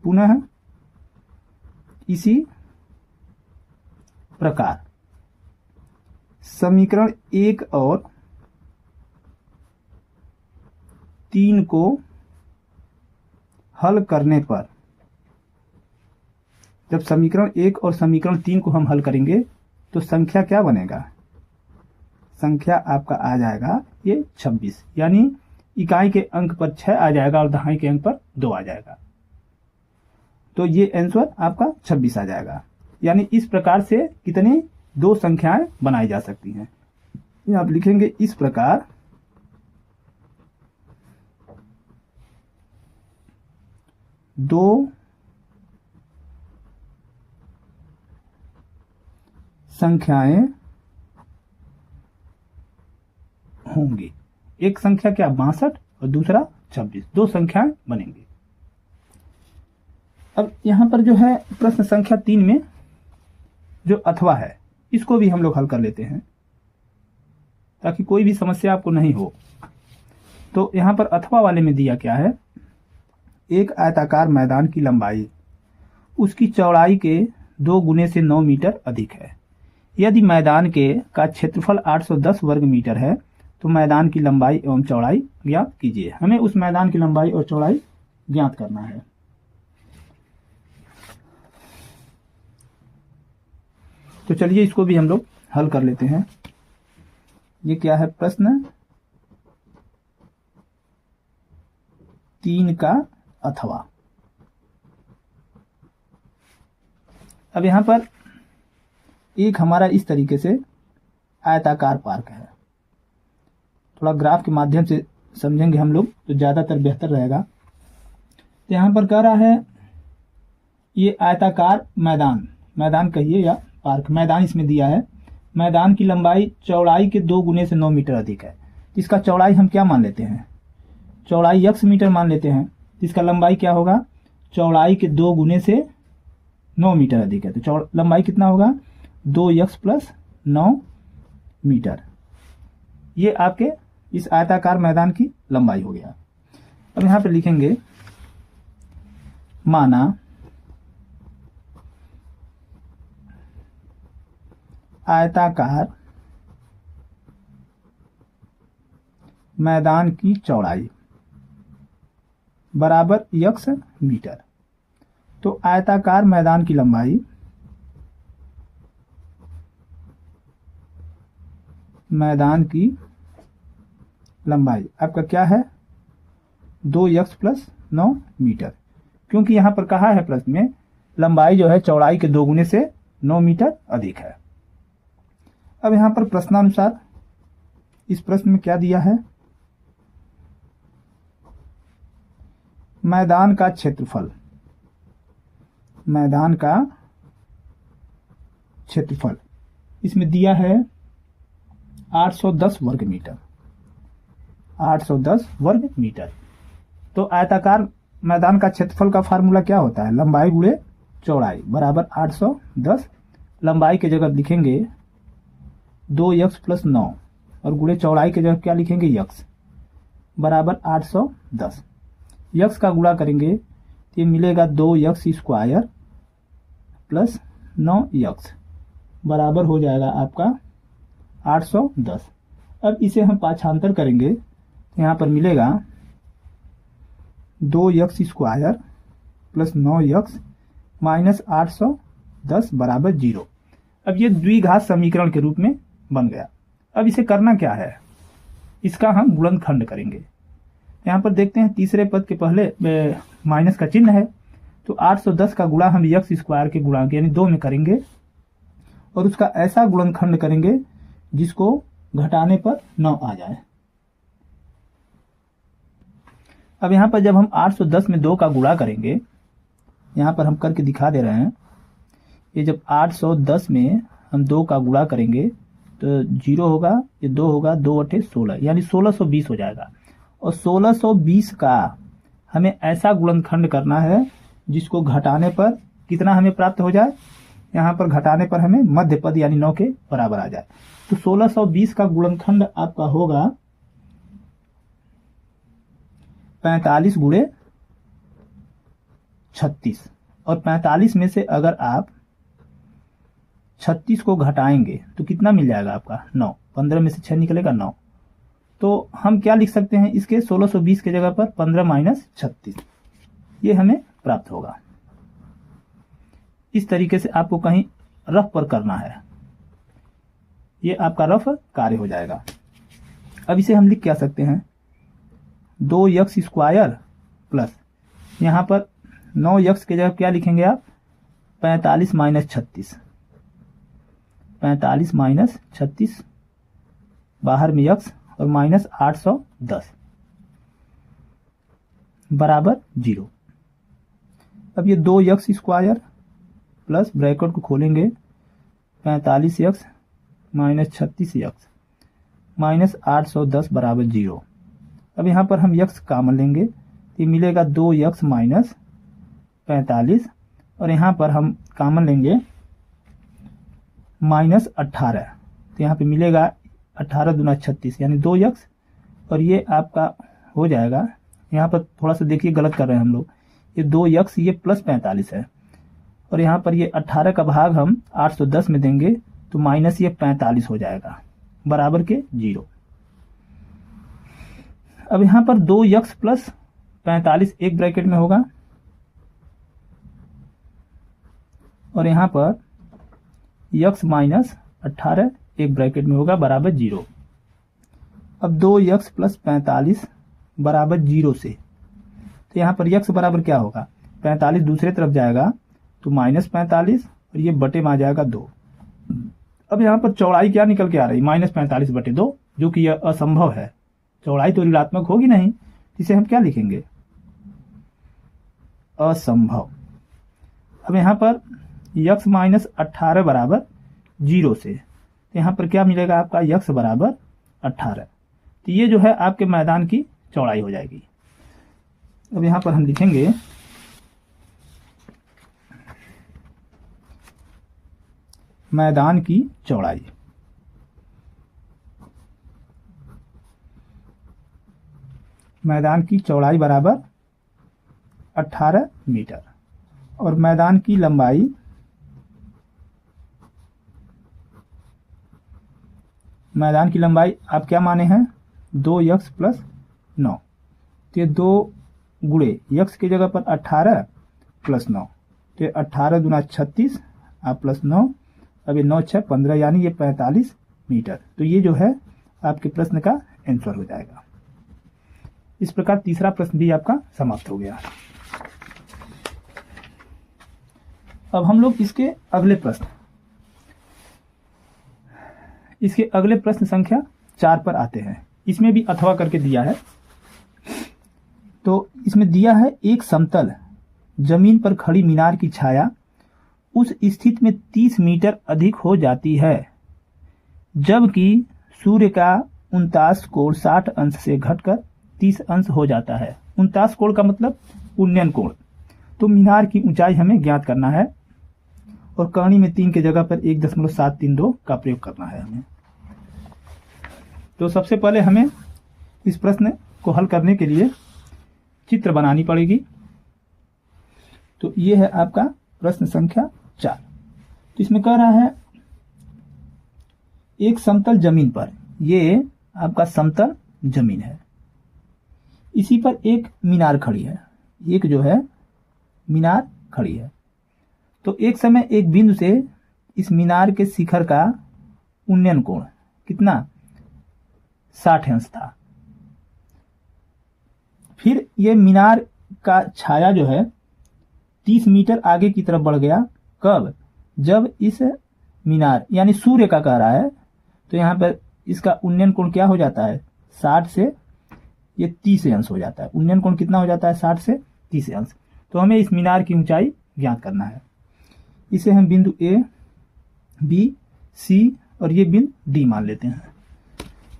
पुनः इसी प्रकार समीकरण 1 और 3 को हल करने पर, जब समीकरण 1 और समीकरण 3 को हम हल करेंगे तो संख्या क्या बनेगा, संख्या आपका आ जाएगा ये 26, यानी इकाई के अंक पर 6 आ जाएगा और दहाई के अंक पर 2 आ जाएगा। तो ये आंसर आपका 26 आ जाएगा। यानी इस प्रकार से कितनी दो संख्याएं बनाई जा सकती हैं। आप लिखेंगे इस प्रकार दो संख्याएं होंगी। एक संख्या क्या 62 और दूसरा 26, दो संख्याएं बनेंगी। अब यहां पर जो है प्रश्न संख्या 3 में जो अथवा है इसको भी हम लोग हल कर लेते हैं ताकि कोई भी समस्या आपको नहीं हो। तो यहां पर अथवा वाले में दिया क्या है, एक आयताकार मैदान की लंबाई उसकी चौड़ाई के 2 गुने से 9 मीटर अधिक है। यदि मैदान का क्षेत्रफल 810 वर्ग मीटर है तो मैदान की लंबाई एवं चौड़ाई ज्ञात कीजिए। हमें उस मैदान की लंबाई और चौड़ाई ज्ञात करना है। तो चलिए इसको भी हम लोग हल कर लेते हैं। ये क्या है, प्रश्न 3 का अथवा। अब यहां पर एक हमारा इस तरीके से आयताकार पार्क है। थोड़ा ग्राफ के माध्यम से समझेंगे हम लोग तो ज्यादातर बेहतर रहेगा। तो यहां पर कह रहा है ये आयताकार मैदान कहिए या पार्क, मैदान इसमें दिया है। मैदान की लंबाई चौड़ाई के 2 गुने से 9 मीटर अधिक है। इसका चौड़ाई हम क्या मान लेते हैं, चौड़ाई x मीटर मान लेते हैं। इसका लंबाई क्या होगा, चौड़ाई के 2 गुने से 9 मीटर अधिक है। तो लंबाई कितना होगा 2x + 9 मीटर। ये आपके इस आयताकार मैदान की लंबाई हो गया। अब यहां पे लिखेंगे माना आयताकार मैदान की चौड़ाई बराबर x मीटर। तो आयताकार मैदान की लंबाई आपका क्या है 2x + 9 मीटर, क्योंकि यहां पर कहा है प्रश्न में लंबाई जो है चौड़ाई के 2 गुने से 9 मीटर अधिक है। अब यहां पर प्रश्नानुसार इस प्रश्न में क्या दिया है, मैदान का क्षेत्रफल इसमें दिया है 810 वर्ग मीटर। 810 वर्ग मीटर। तो आयताकार मैदान का क्षेत्रफल का फार्मूला क्या होता है, लंबाई गुणे चौड़ाई बराबर 810। लंबाई की जगह लिखेंगे 2x + 9 और गुणे चौड़ाई की जगह क्या लिखेंगे x बराबर 810। x का गुणा करेंगे तो ये मिलेगा 2x² + 9x बराबर हो जाएगा आपका 810। अब इसे हम पाछांतर करेंगे तो यहां पर मिलेगा 2x² + 9x - 810 बराबर 0। अब ये द्विघात समीकरण के रूप में बन गया। अब इसे करना क्या है, इसका हम गुणनखंड करेंगे। यहां पर देखते हैं तीसरे पद के पहले माइनस का चिन्ह है, तो 810 का गुणा हम x² के गुणांक यानी 2 में करेंगे और उसका ऐसा गुणनखंड करेंगे जिसको घटाने पर 9 आ जाए। अब यहां पर जब हम 810 में 2 का गुणा करेंगे, यहां पर हम करके दिखा दे रहे हैं, ये जब 810 में हम 2 का गुणा करेंगे तो 0 होगा, ये 2 होगा, 2 × 8 = 16 यानी 1620 हो जाएगा। और 1620 का हमें ऐसा गुणनखंड करना है जिसको घटाने पर कितना हमें प्राप्त हो जाए, यहाँ पर घटाने पर हमें मध्य पद यानी 9 के बराबर आ जाए। तो 1620 का गुणनखंड आपका होगा 45 × 36 और 45 में से अगर आप 36 को घटाएंगे तो कितना मिल जाएगा आपका 9। 15 में से 6 निकलेगा 9। तो हम क्या लिख सकते हैं इसके 1620 के जगह पर 15 - 36 ये हमें प्राप्त होगा। इस तरीके से आपको कहीं रफ पर करना है, ये आपका रफ कार्य हो जाएगा। अब इसे हम लिख क्या सकते हैं 2x² प्लस यहाँ पर 9x के जगह क्या लिखेंगे आप 45 माइनस 36, 45 माइनस 36, बाहर में x और माइनस 810 बराबर 0। अब ये 2x स्क्वायर प्लस ब्रैकेट को खोलेंगे 45x माइनस 36x माइनस 810 बराबर 0। अब यहाँ पर हम x कॉमन लेंगे तो ये मिलेगा 2x माइनस 45 और यहाँ पर हम कॉमन लेंगे माइनस 18 तो यहाँ पे मिलेगा 18 दूना 36 यानी 2x और ये आपका हो जाएगा। यहाँ पर थोड़ा सा देखिए गलत कर रहे हैं हम लोग, ये 2x ये प्लस 45 है और यहाँ पर ये 18 का भाग हम 810 में देंगे तो माइनस ये 45 हो जाएगा बराबर के 0। अब यहाँ पर 2x प्लस 45 एक ब्रैकेट में होगा और यहाँ पर x माइनस 18 एक ब्रैकेट में होगा बराबर 0। अब 2x प्लस 45 बराबर 0 से तो यहाँ पर x बराबर क्या होगा, 45 दूसरे तरफ जाएगा तो माइनस 45 और ये बटे में आ जाएगा 2। अब यहाँ पर चौड़ाई क्या निकल के आ रही, माइनस 45 बटे 2, जो कि यह असंभव है, चौड़ाई तो ऋणात्मक होगी नहीं, इसे हम क्या लिखेंगे, असंभव। अब यहाँ पर x माइनस 18 बराबर 0 से तो यहाँ पर क्या मिलेगा आपका x बराबर 18, तो ये जो है आपके मैदान की चौड़ाई हो जाएगी। अब यहाँ पर हम लिखेंगे मैदान की चौड़ाई। मैदान की चौड़ाई बराबर 18 मीटर और मैदान की लंबाई आप क्या माने हैं 2x प्लस 9, तो ये 2 गुणे x की जगह पर 18 प्लस 9 तो 18 दूना 36 आप प्लस 9, अब ये 9 6 15 यानी ये 45 मीटर। तो ये जो है आपके प्रश्न का आंसर हो जाएगा। इस प्रकार तीसरा प्रश्न भी आपका समाप्त हो गया। अब हम लोग इसके अगले प्रश्न संख्या 4 पर आते हैं। इसमें भी अथवा करके दिया है। तो इसमें दिया है एक समतल जमीन पर खड़ी मीनार की छाया उस स्थिति में 30 मीटर अधिक हो जाती है जबकि सूर्य का 49 कोण 60 अंश से घटकर 30 अंश हो जाता है। 49 कोण का मतलब उन्नयन कोण। तो मीनार की ऊंचाई हमें ज्ञात करना है और कहानी में 3 की जगह पर 1.732 का प्रयोग करना है हमें। तो सबसे पहले हमें इस प्रश्न को हल करने के लिए चित्र बनानी पड़ेगी। तो ये है आपका प्रश्न संख्या 4। तो इसमें कह रहा है एक समतल जमीन पर, ये आपका समतल जमीन है, इसी पर एक मीनार खड़ी है, एक जो है मीनार खड़ी है। तो एक समय एक बिंदु से इस मीनार के शिखर का उन्नयन कोण कितना 60 अंश था। फिर ये मीनार का छाया जो है 30 मीटर आगे की तरफ बढ़ गया। कब? जब इस मीनार यानी सूर्य का कह रहा है, तो यहाँ पर इसका उन्नयन कोण क्या हो जाता है 60 से ये 30 अंश हो जाता है। उन्नयन कोण कितना हो जाता है 60 से 30 अंश। तो हमें इस मीनार की ऊंचाई ज्ञात करना है। इसे हम बिंदु ए, बी, सी और ये बिंदु डी मान लेते हैं।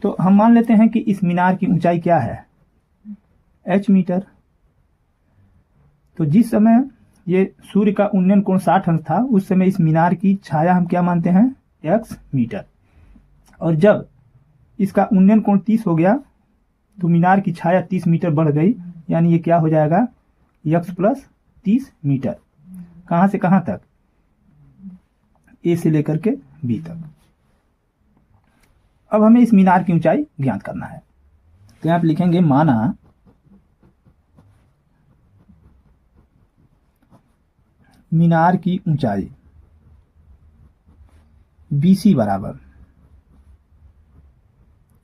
तो हम मान लेते हैं कि इस मीनार की ऊंचाई क्या है h मीटर। तो जिस समय ये सूर्य का उन्नयन कोण 60 अंश था उस समय इस मीनार की छाया हम क्या मानते हैं x मीटर। और जब इसका उन्नयन कोण 30 हो गया तो मीनार की छाया 30 मीटर बढ़ गई, यानी ये क्या हो जाएगा x प्लस 30 मीटर। कहां से कहां तक? ए से लेकर के बी तक। अब हमें इस मीनार की ऊंचाई ज्ञात करना है। तो यहां पर लिखेंगे माना मीनार की ऊंचाई BC बराबर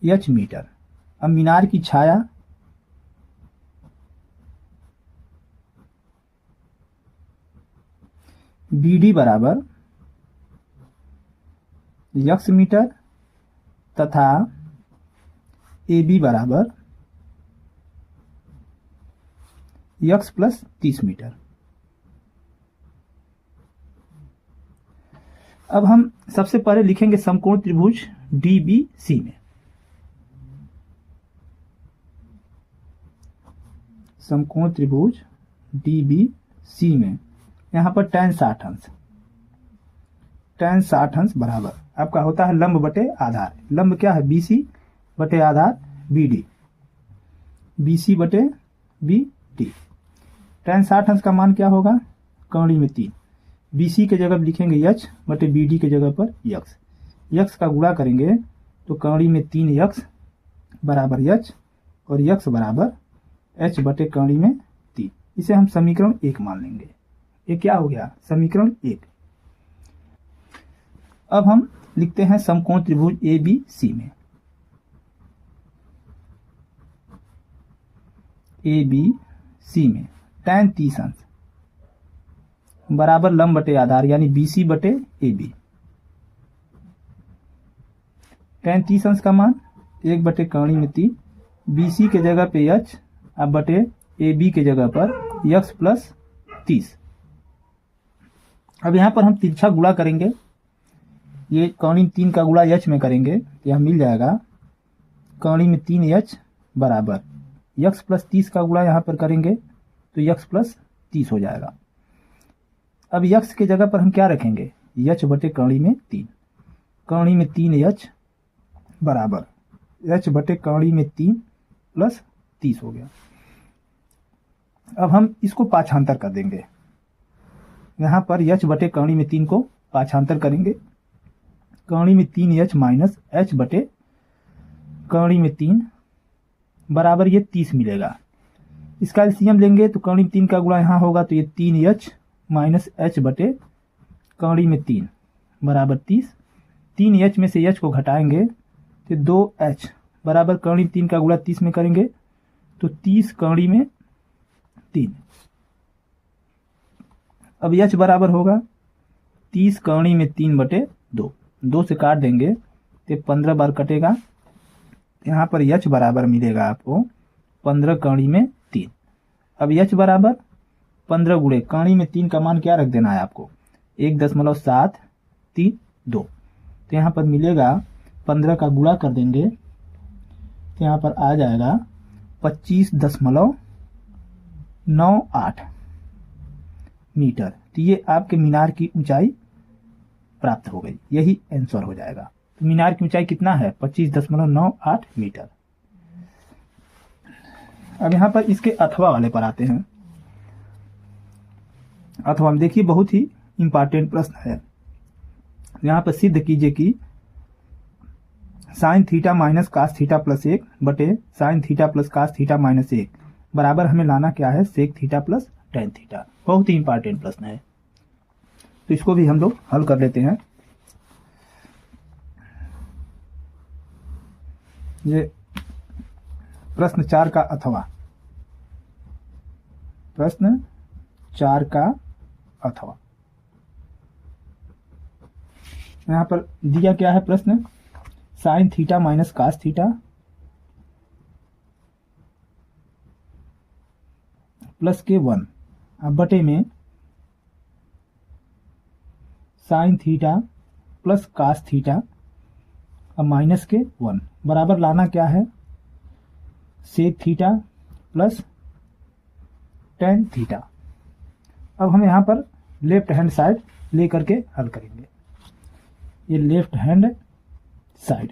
h मीटर। अब मीनार की छाया बी डी बराबर यक्स मीटर तथा ए बी बराबर यक्स प्लस 30 मीटर। अब हम सबसे पहले लिखेंगे समकोण त्रिभुज DBC में। समकोण त्रिभुज DBC में यहां पर tan 60 अंश, tan 60 अंश बराबर आपका होता है लंब बटे आधार। लंब क्या है? BC बटे आधार BD, BC बटे BD। tan 60 अंश का मान क्या होगा? कौड़ी में 3। BC के जगह लिखेंगे H बटे BD के जगह पर यक्स। यक्स का गुणा करेंगे तो कौड़ी में 3x बराबर H और यक्स बराबर H बटे कौड़ी में 3। इसे हम समीकरण 1 मान लेंगे। ये क्या हो गया? समीकरण 1। अब हम लिखते हैं समकोण त्रिभुज ABC में। ABC में tan 30 अंश बराबर लंब बटे आधार यानी BC बटे AB। tan 30 अंश का मान 1 बटे कौड़ी में 3, BC के जगह पे H अब बटे AB के जगह पर यक्स प्लस 30। अब यहां पर हम तिरछा गुणा करेंगे। ये कौड़ी में 3 का गुणा H में करेंगे तो यह मिल जाएगा कौड़ी में 3H बराबर यक्स प्लस 30 का गुणा यहां पर करेंगे तो यक्स प्लस 30 हो जाएगा। अब यक्स के जगह पर हम क्या रखेंगे? H बटे कौड़ी में 3, कौड़ी में 3H बराबर H बटे कौड़ी में 3 प्लस 30 हो गया। अब हम इसको पाछांतर कर देंगे। यहां पर H बटे कौड़ी में 3 को पाछांतर करेंगे। कौड़ी में 3H माइनस H बटे कौड़ी में 3 बराबर ये 30 मिलेगा। इसका एलसीएम लेंगे तो कौड़ी में 3 का गुणा यहाँ होगा तो ये 3H माइनस H बटे कौड़ी में 3 बराबर 30। 3H में से H को घटाएंगे तो 2H बराबर कौड़ी में 3 का गुणा 30 में करेंगे तो 30 कौड़ी में 3। अब H बराबर होगा 30 कौड़ी में 3 बटे 2, 2 से काट देंगे तो 15 बार कटेगा। यहाँ पर H बराबर मिलेगा आपको 15 कौड़ी में 3। अब H बराबर 15 गुणे कौड़ी में 3 का मान क्या रख देना है आपको? 1.732। तो यहाँ पर मिलेगा 15 का गुणा कर देंगे तो यहाँ पर आ जाएगा 25.98 मीटर। तो ये आपके मीनार की ऊंचाई प्राप्त हो गई। यही आंसर हो जाएगा। तो मीनार की ऊंचाई कितना है? 25.98 मीटर। अब यहां पर इसके अथवा वाले पर आते हैं। अथवा में देखिए बहुत ही इंपॉर्टेंट प्रश्न है। यहां पर सिद्ध कीजिए कि sine theta minus cos theta plus 1 बटे sine theta plus cos theta minus 1 बराबर हमें लाना क्या है? Sec theta plus tan theta. बहुत ही इंपॉर्टेंट प्रश्न है, तो इसको भी हम लोग हल कर लेते हैं। ये प्रश्न 4 का अथवा, प्रश्न 4 का अथवा यहां पर दिया क्या है? प्रश्न sine theta minus cos theta plus के 1 अब बटे में sine theta plus cos theta अब माइनस के 1 बराबर लाना क्या है? Sec theta plus tan theta. अब हम यहां पर लेफ्ट हैंड साइड लेकर के हल करेंगे। ये लेफ्ट हैंड साइड,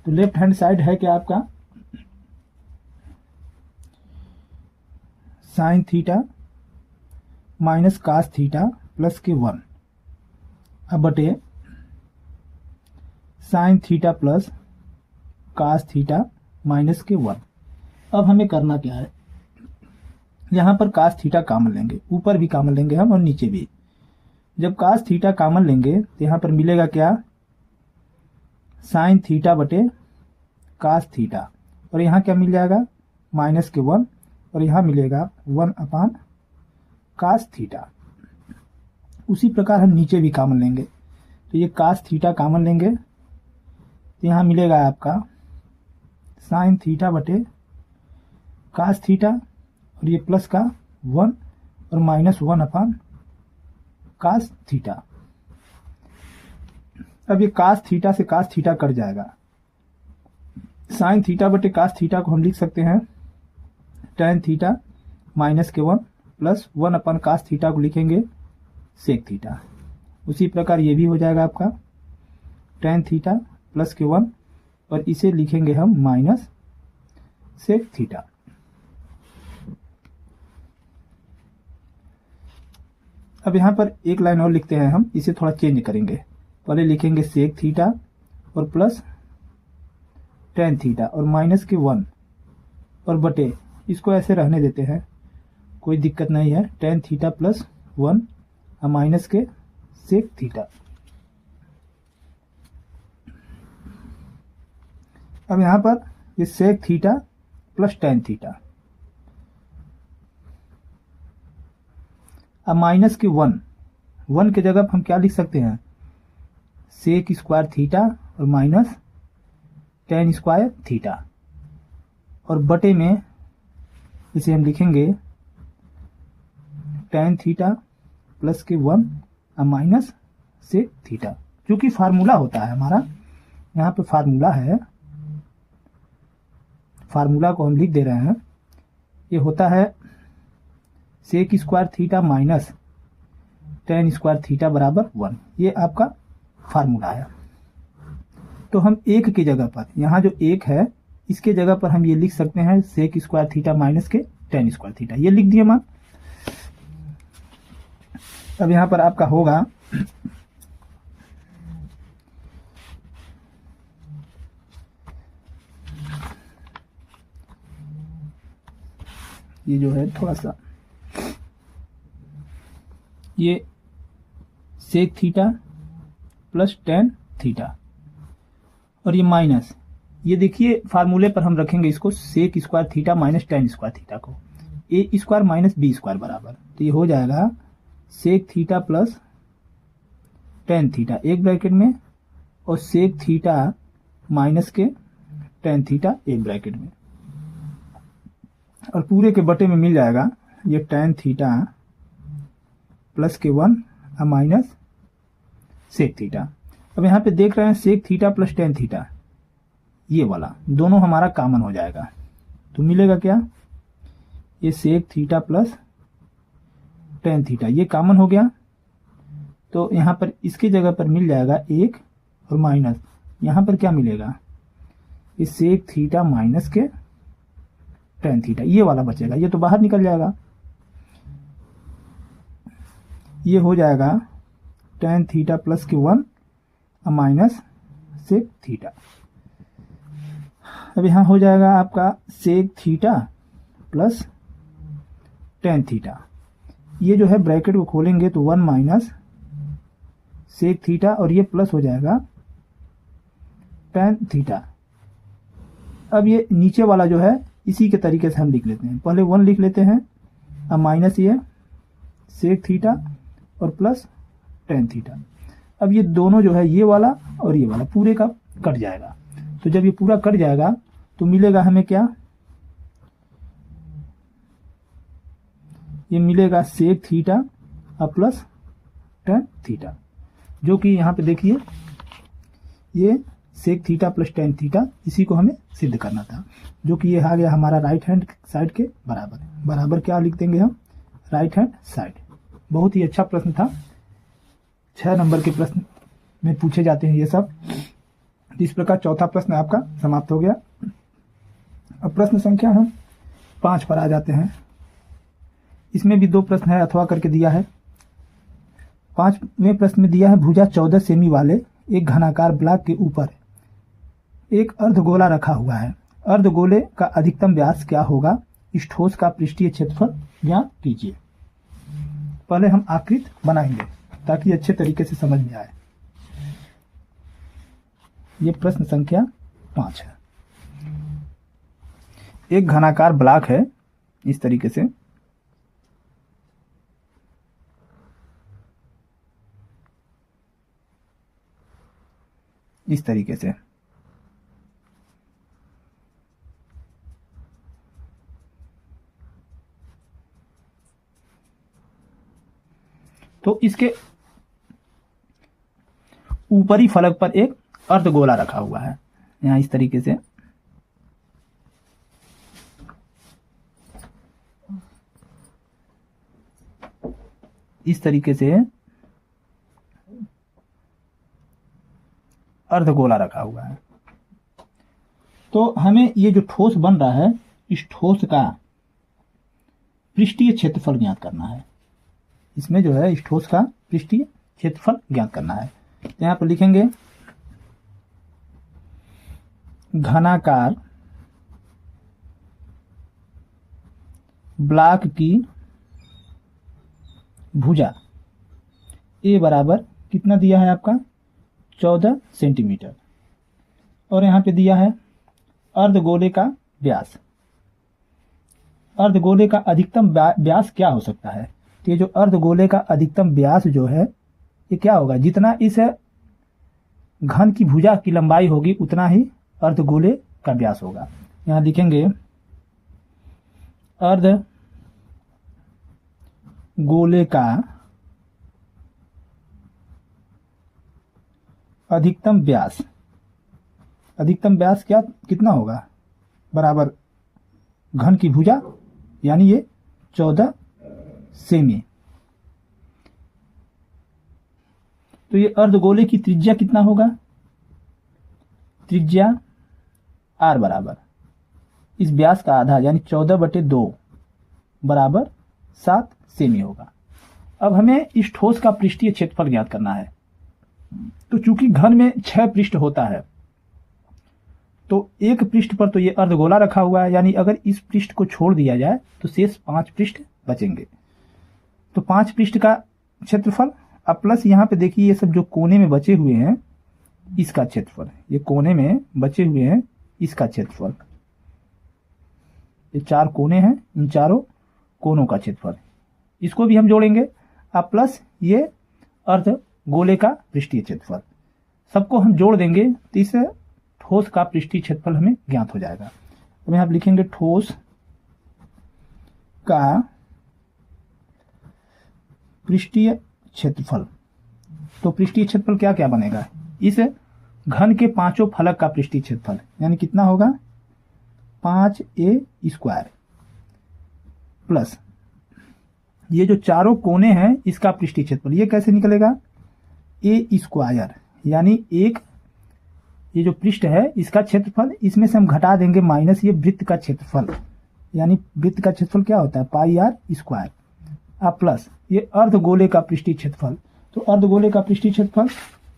तो लेफ्ट हैंड साइड है क्या आपका? Sine theta minus cos theta plus के 1 अब बटे sine theta plus cos theta minus के 1। अब हमें करना क्या है? यहां पर कास थीटा कॉमन लेंगे, ऊपर भी कॉमन लेंगे हम और नीचे भी। जब कास थीटा कॉमन लेंगे तो यहां पर मिलेगा क्या? साइन थीटा बटे कास थीटा, और यहां क्या मिल जाएगा? माइनस के 1, और यहां मिलेगा 1 अपान कास थीटा। उसी प्रकार हम नीचे भी कॉमन लेंगे, तो ये cos थीटा कॉमन लेंगे तो यहाँ मिलेगा आपका sin थीटा बटे cos थीटा, और ये प्लस का 1 और माइनस 1 अपॉन cos थीटा। अब ये cos थीटा से cos थीटा कट जाएगा, sin थीटा बटे cos थीटा को हम लिख सकते हैं tan थीटा माइनस के 1 प्लस 1 अपॉन cos थीटा को लिखेंगे sec थीटा। उसी प्रकार ये भी हो जाएगा आपका tan थीटा प्लस के 1 और इसे लिखेंगे हम माइनस sec थीटा। अब यहाँ पर एक लाइन और लिखते हैं, हम इसे थोड़ा चेंज करेंगे। पहले लिखेंगे sec थीटा और प्लस tan थीटा और माइनस के 1 और बटे, इसको ऐसे रहने देते हैं, कोई दिक्कत नहीं है, tan थीटा प्लस 1 और माइनस के sec थीटा। अब यहाँ पर ये sec theta plus tan theta, अब माइनस के 1 के जगह हम क्या लिख सकते हैं, sec स्क्वायर थीटा और माइनस tan स्क्वायर थीटा, और बटे में इसे हम लिखेंगे tan थीटा प्लस के 1 और माइनस sec थीटा, जो कि फार्मूला होता है हमारा। यहाँ पे फार्मूला है, फार्मूला को हम लिख दे रहे हैं। ये होता है sec square theta minus tan square theta बराबर 1, ये आपका फार्मूला है। तो हम एक की जगह पर, यहाँ जो एक है इसके जगह पर हम ये लिख सकते हैं sec स्क्वायर थीटा माइनस के tan स्क्वायर थीटा, ये लिख दिए मान। अब यहाँ पर आपका होगा ये जो है थोड़ा सा, ये sec theta plus tan theta और ये माइनस, ये देखिए फार्मूले पर हम रखेंगे इसको sec square theta minus tan square theta को, a square minus b square बराबर, तो ये हो जाएगा sec theta plus tan theta एक ब्रैकेट में और sec थीटा माइनस के tan थीटा एक ब्रैकेट में, और पूरे के बटे में मिल जाएगा ये tan थीटा प्लस के 1 और माइनस sec थीटा। अब यहाँ पे देख रहे हैं sec theta plus tan theta, ये वाला दोनों हमारा कॉमन हो जाएगा, तो मिलेगा क्या, ये sec theta plus tan theta ये कॉमन हो गया, तो यहाँ पर इसकी जगह पर मिल जाएगा 1 और माइनस, यहाँ पर क्या मिलेगा, ये sec थीटा माइनस के tan थीटा, ये वाला बचेगा, ये तो बाहर निकल जाएगा, ये हो जाएगा tan थीटा प्लस के 1 और माइनस sec थीटा। अब यहाँ हो जाएगा आपका sec theta plus tan theta, ये जो है ब्रैकेट को खोलेंगे तो 1 माइनस sec थीटा और ये प्लस हो जाएगा tan थीटा। अब ये नीचे वाला जो है इसी के तरीके से हम लिख लेते हैं, पहले 1 लिख लेते हैं, अब माइनस ये sec थीटा और प्लस tan थीटा। अब ये दोनों जो है ये वाला और ये वाला पूरे का कट जाएगा, तो जब ये पूरा कट जाएगा तो मिलेगा हमें क्या, ये मिलेगा sec थीटा और प्लस tan थीटा, जो कि यहाँ पे देखिए ये sec theta plus tan theta, इसी को हमें सिद्ध करना था, जो कि ये आ गया हमारा राइट हैंड साइड के बराबर। बराबर क्या लिख देंगे हम, राइट हैंड साइड। बहुत ही अच्छा प्रश्न था, 6 नंबर के प्रश्न में पूछे जाते हैं ये सब। इस प्रकार चौथा प्रश्न आपका समाप्त हो गया। अब प्रश्न संख्या हम 5 पर आ जाते हैं। इसमें भी 2 प्रश्न है, अथवा करके दिया है। 5वें प्रश्न में दिया है भुजा 14 सेमी वाले एक घनाकार ब्लॉक के ऊपर एक अर्धगोला रखा हुआ है, अर्धगोले का अधिकतम व्यास क्या होगा, इस ठोस का पृष्ठीय क्षेत्रफल ज्ञात कीजिए। पहले हम आकृति बनाएंगे ताकि अच्छे तरीके से समझ में आए। ये प्रश्न संख्या 5 है। एक घनाकार ब्लॉक है इस तरीके से, इस तरीके से। तो इसके ऊपरी फलक पर एक अर्धगोला रखा हुआ है, यहाँ इस तरीके से। इस तरीके से अर्धगोला रखा हुआ है। तो हमें ये जो ठोस बन रहा है, इस ठोस का पृष्ठीय क्षेत्रफल ज्ञात करना है। इसमें जो है इस ठोस का पृष्ठीय क्षेत्रफल ज्ञात करना है। तो यहां पर लिखेंगे घनाकार ब्लॉक की भुजा ए बराबर कितना दिया है आपका 14 सेंटीमीटर, और यहां पे दिया है अर्धगोले का व्यास। अर्धगोले का अधिकतम व्यास क्या हो सकता है? तो ये जो अर्धगोले का अधिकतम व्यास जो है ये क्या होगा, जितना इस घन की भुजा की लंबाई होगी उतना ही अर्धगोले का व्यास होगा। यहां लिखेंगे अर्धगोले का अधिकतम व्यास, अधिकतम व्यास क्या कितना होगा, बराबर घन की भुजा यानी ये 14 सेमी। तो ये अर्धगोले की त्रिज्या कितना होगा, त्रिज्या r बराबर इस व्यास का आधा यानी 14/2 बराबर 7 सेमी होगा। अब हमें इस ठोस का पृष्ठीय क्षेत्रफल ज्ञात करना है। तो चूंकि घन में 6 पृष्ठ होता है, तो एक पृष्ठ पर तो ये अर्धगोला रखा हुआ है, यानी अगर इस पृष्ठ को छोड़ दिया जाए तो शेष 5 पृष्ठ बचेंगे। तो 5 पृष्ठ का क्षेत्रफल अब प्लस यहाँ पे देखिए ये सब जो कोने में बचे हुए हैं इसका क्षेत्रफल, ये कोने में बचे हुए हैं इसका क्षेत्रफल, ये 4 कोने हैं, इन चारों कोनों का क्षेत्रफल इसको भी हम जोड़ेंगे। अब प्लस ये अर्धगोले का पृष्ठीय क्षेत्रफल, सबको हम जोड़ देंगे तो इस ठोस का पृष्ठीय क्षेत्रफल हमें ज्ञात हो जाएगा। तो यहां लिखेंगे ठोस का पृष्ठीय क्षेत्रफल। तो पृष्ठीय क्षेत्रफल क्या क्या बनेगा, इस घन के 5 फलक का पृष्ठीय क्षेत्रफल यानी कितना होगा 5a² प्लस ये जो चारों कोने हैं इसका पृष्ठीय क्षेत्रफल, ये कैसे निकलेगा a² यानी एक ये जो पृष्ठ है इसका क्षेत्रफल, इसमें से हम घटा देंगे माइनस ये वृत्त का क्षेत्रफल, यानी वृत्त का क्षेत्रफल क्या होता है πr²। अब प्लस ये अर्धगोले का पृष्ठीय क्षेत्रफल, तो अर्धगोले का पृष्ठीय क्षेत्रफल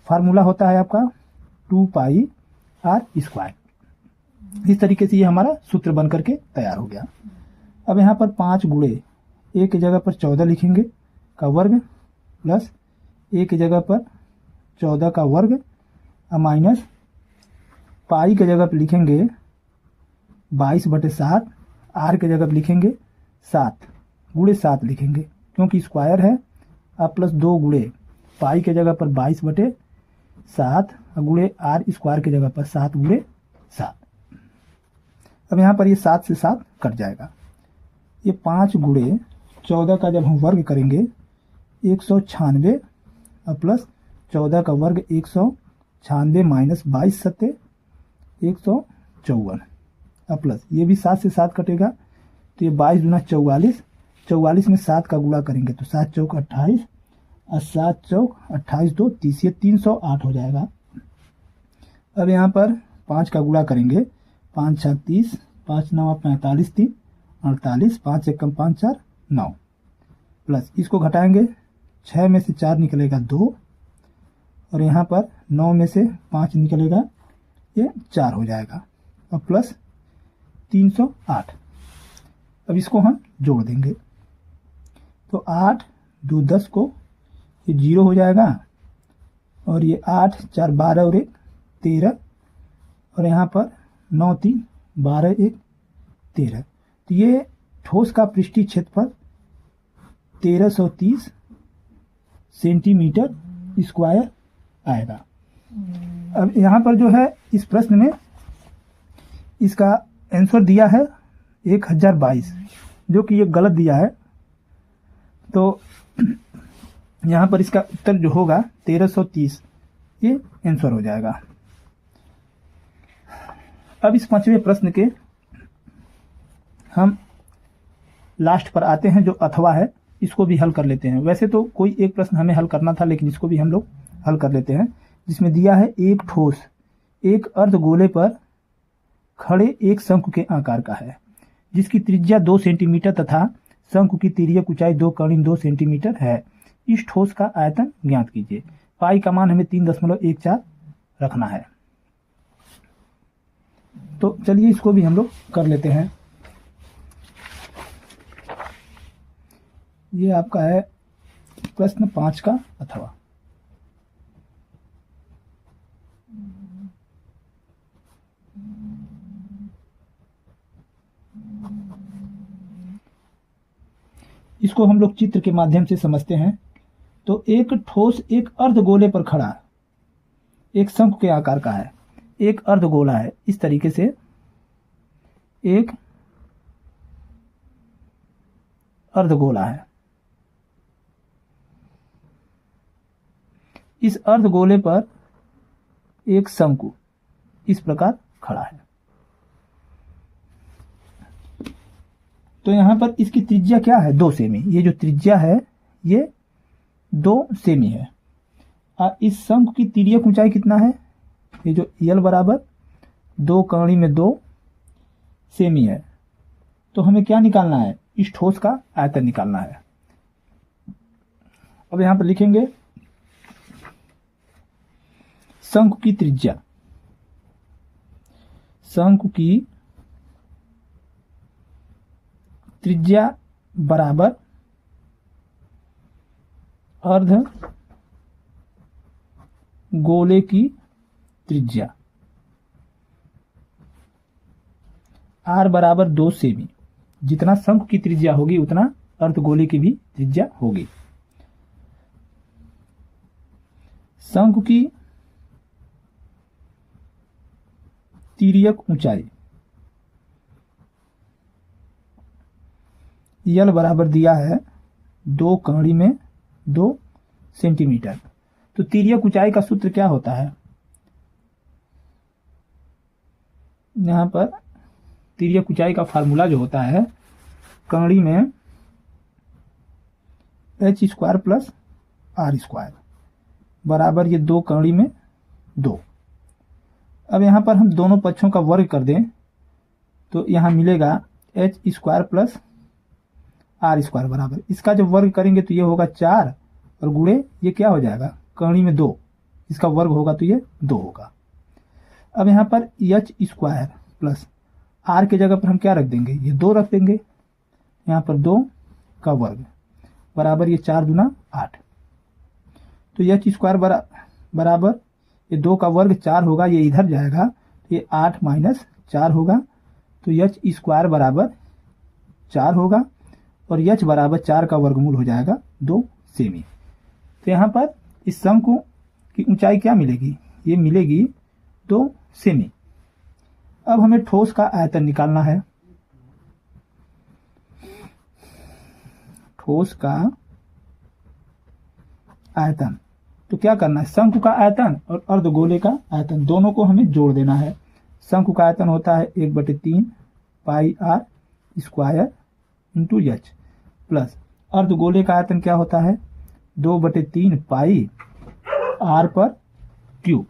फार्मूला होता है आपका 2πr²। इस तरीके से ये हमारा सूत्र बन करके तैयार हो गया। अब यहाँ पर 5 गुणे एक जगह पर 14 लिखेंगे का वर्ग प्लस एक जगह पर 14 का वर्ग माइनस पाई के जगह पर लिखेंगे 22/7, आर के जगह पर लिखेंगे 7 गुणे 7 लिखेंगे क्योंकि स्क्वायर है। अब प्लस 2 गुणे पाई के जगह पर 22/7 गुणे आर स्क्वायर के जगह पर 7 गुणे 7। अब यहाँ पर ये 7 से 7 कट जाएगा। ये 5 गुणे 14 का जब हम वर्ग करेंगे 196 प्लस 14 का वर्ग 196 माइनस 22 सत्ते 154 अब प्लस ये भी 7 से 7 कटेगा, तो ये 22 दूना 44, 44 में 7 का गुणा करेंगे तो 7 चौक 28 और 7 चौक 28 2 30, ये 308 हो जाएगा। अब यहाँ पर 5 का गुणा करेंगे 5 6 30, 5 9 45 3 48, 5 1 5 4 9 प्लस इसको घटाएंगे 6 में से 4 निकलेगा 2 और यहाँ पर 9 में से 5 निकलेगा ये 4 हो जाएगा। अब प्लस 308, अब इसको हम जोड़ देंगे तो 8 2 10 को ये 0 हो जाएगा और ये 8 4 12 और 1 13 और यहाँ पर 9 3 12 1 13, तो ये ठोस का पृष्ठीय क्षेत्रफल 1330 सेंटीमीटर स्क्वायर आएगा। अब यहाँ पर जो है इस प्रश्न में इसका आंसर दिया है 1022, जो कि ये गलत दिया है। तो यहाँ पर इसका उत्तर जो होगा 1330, ये आंसर हो जाएगा। अब इस 5वें प्रश्न के हम लास्ट पर आते हैं, जो अथवा है, इसको भी हल कर लेते हैं। वैसे तो कोई एक प्रश्न हमें हल करना था, लेकिन इसको भी हम लोग हल कर लेते हैं, जिसमें दिया है एक ठोस एक अर्धगोले पर खड़े एक शंकु के आकार का है, जिसकी त्रिज्या 2 सेंटीमीटर तथा शंकु की तिर्यक ऊंचाई 2 कड़ी 2 सेंटीमीटर है। इस ठोस का आयतन ज्ञात कीजिए। पाई का मान हमें 3.14 रखना है। तो चलिए इसको भी हम लोग कर लेते हैं। ये आपका है प्रश्न 5 का अथवा। इसको हम लोग चित्र के माध्यम से समझते हैं। तो एक ठोस एक अर्धगोले पर खड़ा एक शंकु के आकार का है, एक अर्धगोला है। इस तरीके से एक अर्धगोला है। इस अर्धगोले पर एक शंकु इस प्रकार खड़ा है। तो यहां पर इसकी त्रिज्या क्या है? 2 सेमी। ये जो त्रिज्या है ये 2 सेमी है। और इस शंकु की तिर्यक ऊंचाई कितना है? ये जो यल बराबर 2 कड़ी में 2 सेमी है। तो हमें क्या निकालना है? इस ठोस का आयतन निकालना है। अब यहां पर लिखेंगे शंकु की त्रिज्या। शंकु की त्रिज्या बराबर अर्ध गोले की त्रिज्या। आर बराबर 2 सेमी। जितना शंकु की त्रिज्या होगी उतना अर्धगोले की भी त्रिज्या होगी। शंकु की तिर्यक ऊंचाई यल बराबर दिया है 2 कड़ी में 2 सेंटीमीटर। तो तिर्यक ऊंचाई का सूत्र क्या होता है? यहां पर तिर्यक ऊंचाई का फार्मूला जो होता है, कड़ी में h² प्लस r² बराबर ये 2 कड़ी में 2। अब यहां पर हम दोनों पक्षों का वर्ग कर दें तो यहां मिलेगा h² प्लस r² बराबर, इसका जब वर्ग करेंगे तो ये होगा 4 और गुणे ये क्या हो जाएगा? कड़ी में 2, इसका वर्ग होगा तो ये 2 होगा। अब यहाँ पर h² प्लस r के जगह पर हम क्या रख देंगे? ये 2 रख देंगे। यहाँ पर 2 का वर्ग बराबर ये 4 दूना 8। तो h² बराबर ये 2 का वर्ग 4 होगा, ये इधर जाएगा तो ये 8 माइनस 4 होगा। तो h² बराबर 4 होगा और h बराबर 4 का वर्गमूल हो जाएगा 2 सेमी। तो यहाँ पर इस शंकु की ऊंचाई क्या मिलेगी? ये मिलेगी 2 सेमी। अब हमें ठोस का आयतन निकालना है। ठोस का आयतन तो क्या करना है? शंकु का आयतन और अर्धगोले का आयतन दोनों को हमें जोड़ देना है। शंकु का आयतन होता है 1/3 pi r square into h plus अर्धगोले का आयतन क्या होता है? 2/3 पाई r पर क्यूब।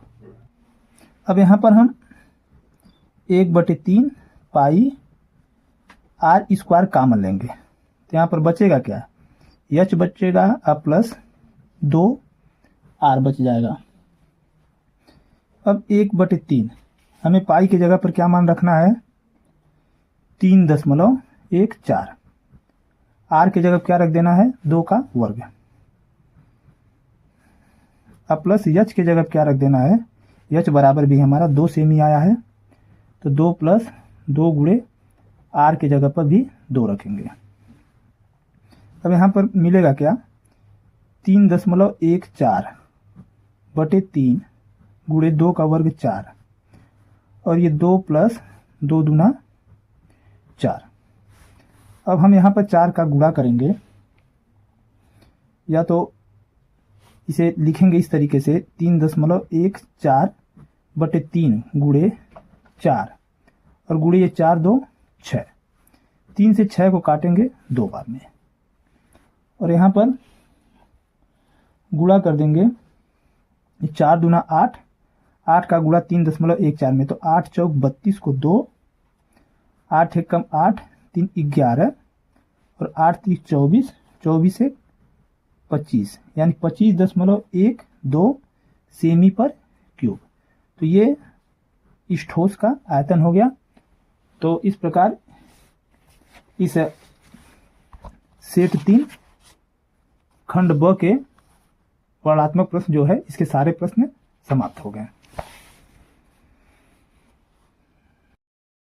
अब यहां पर हम 1/3 पाई r² कॉमन लेंगे तो यहां पर बचेगा क्या? h बचेगा और प्लस 2 r बच जाएगा। अब 1/3 हमें पाई की जगह पर क्या मान रखना है? 3.14। r की जगह क्या रख देना है? 2 का वर्ग। अब प्लस h की जगह क्या रख देना है? h बराबर भी हमारा 2 सेमी आया है तो 2 प्लस 2 गुणे r की जगह पर भी 2 रखेंगे। अब यहां पर मिलेगा क्या? 3.14/3 गुणे 2 का वर्ग 4, और ये 2 प्लस 2 दूना 4। अब हम यहाँ पर 4 का गुणा करेंगे, या तो इसे लिखेंगे इस तरीके से 3.14 बटे 3 गुणे 4, और गुणे ये 4 2 6, 3 से 6 को काटेंगे 2 बार में, और यहाँ पर गुणा कर देंगे। 4 दूना 8, 8 का गुणा 3.14 में, तो 8 चौक 32 को 2, 8 एक कम 8, 3 11, और 8 30 24, 24 से 25, यानी 25.12 सेमी पर क्यूब। तो ये इस ठोस का आयतन हो गया। तो इस प्रकार इस सेट 3 खंड ब के वर्णनात्मक प्रश्न जो है, इसके सारे प्रश्न समाप्त हो गए।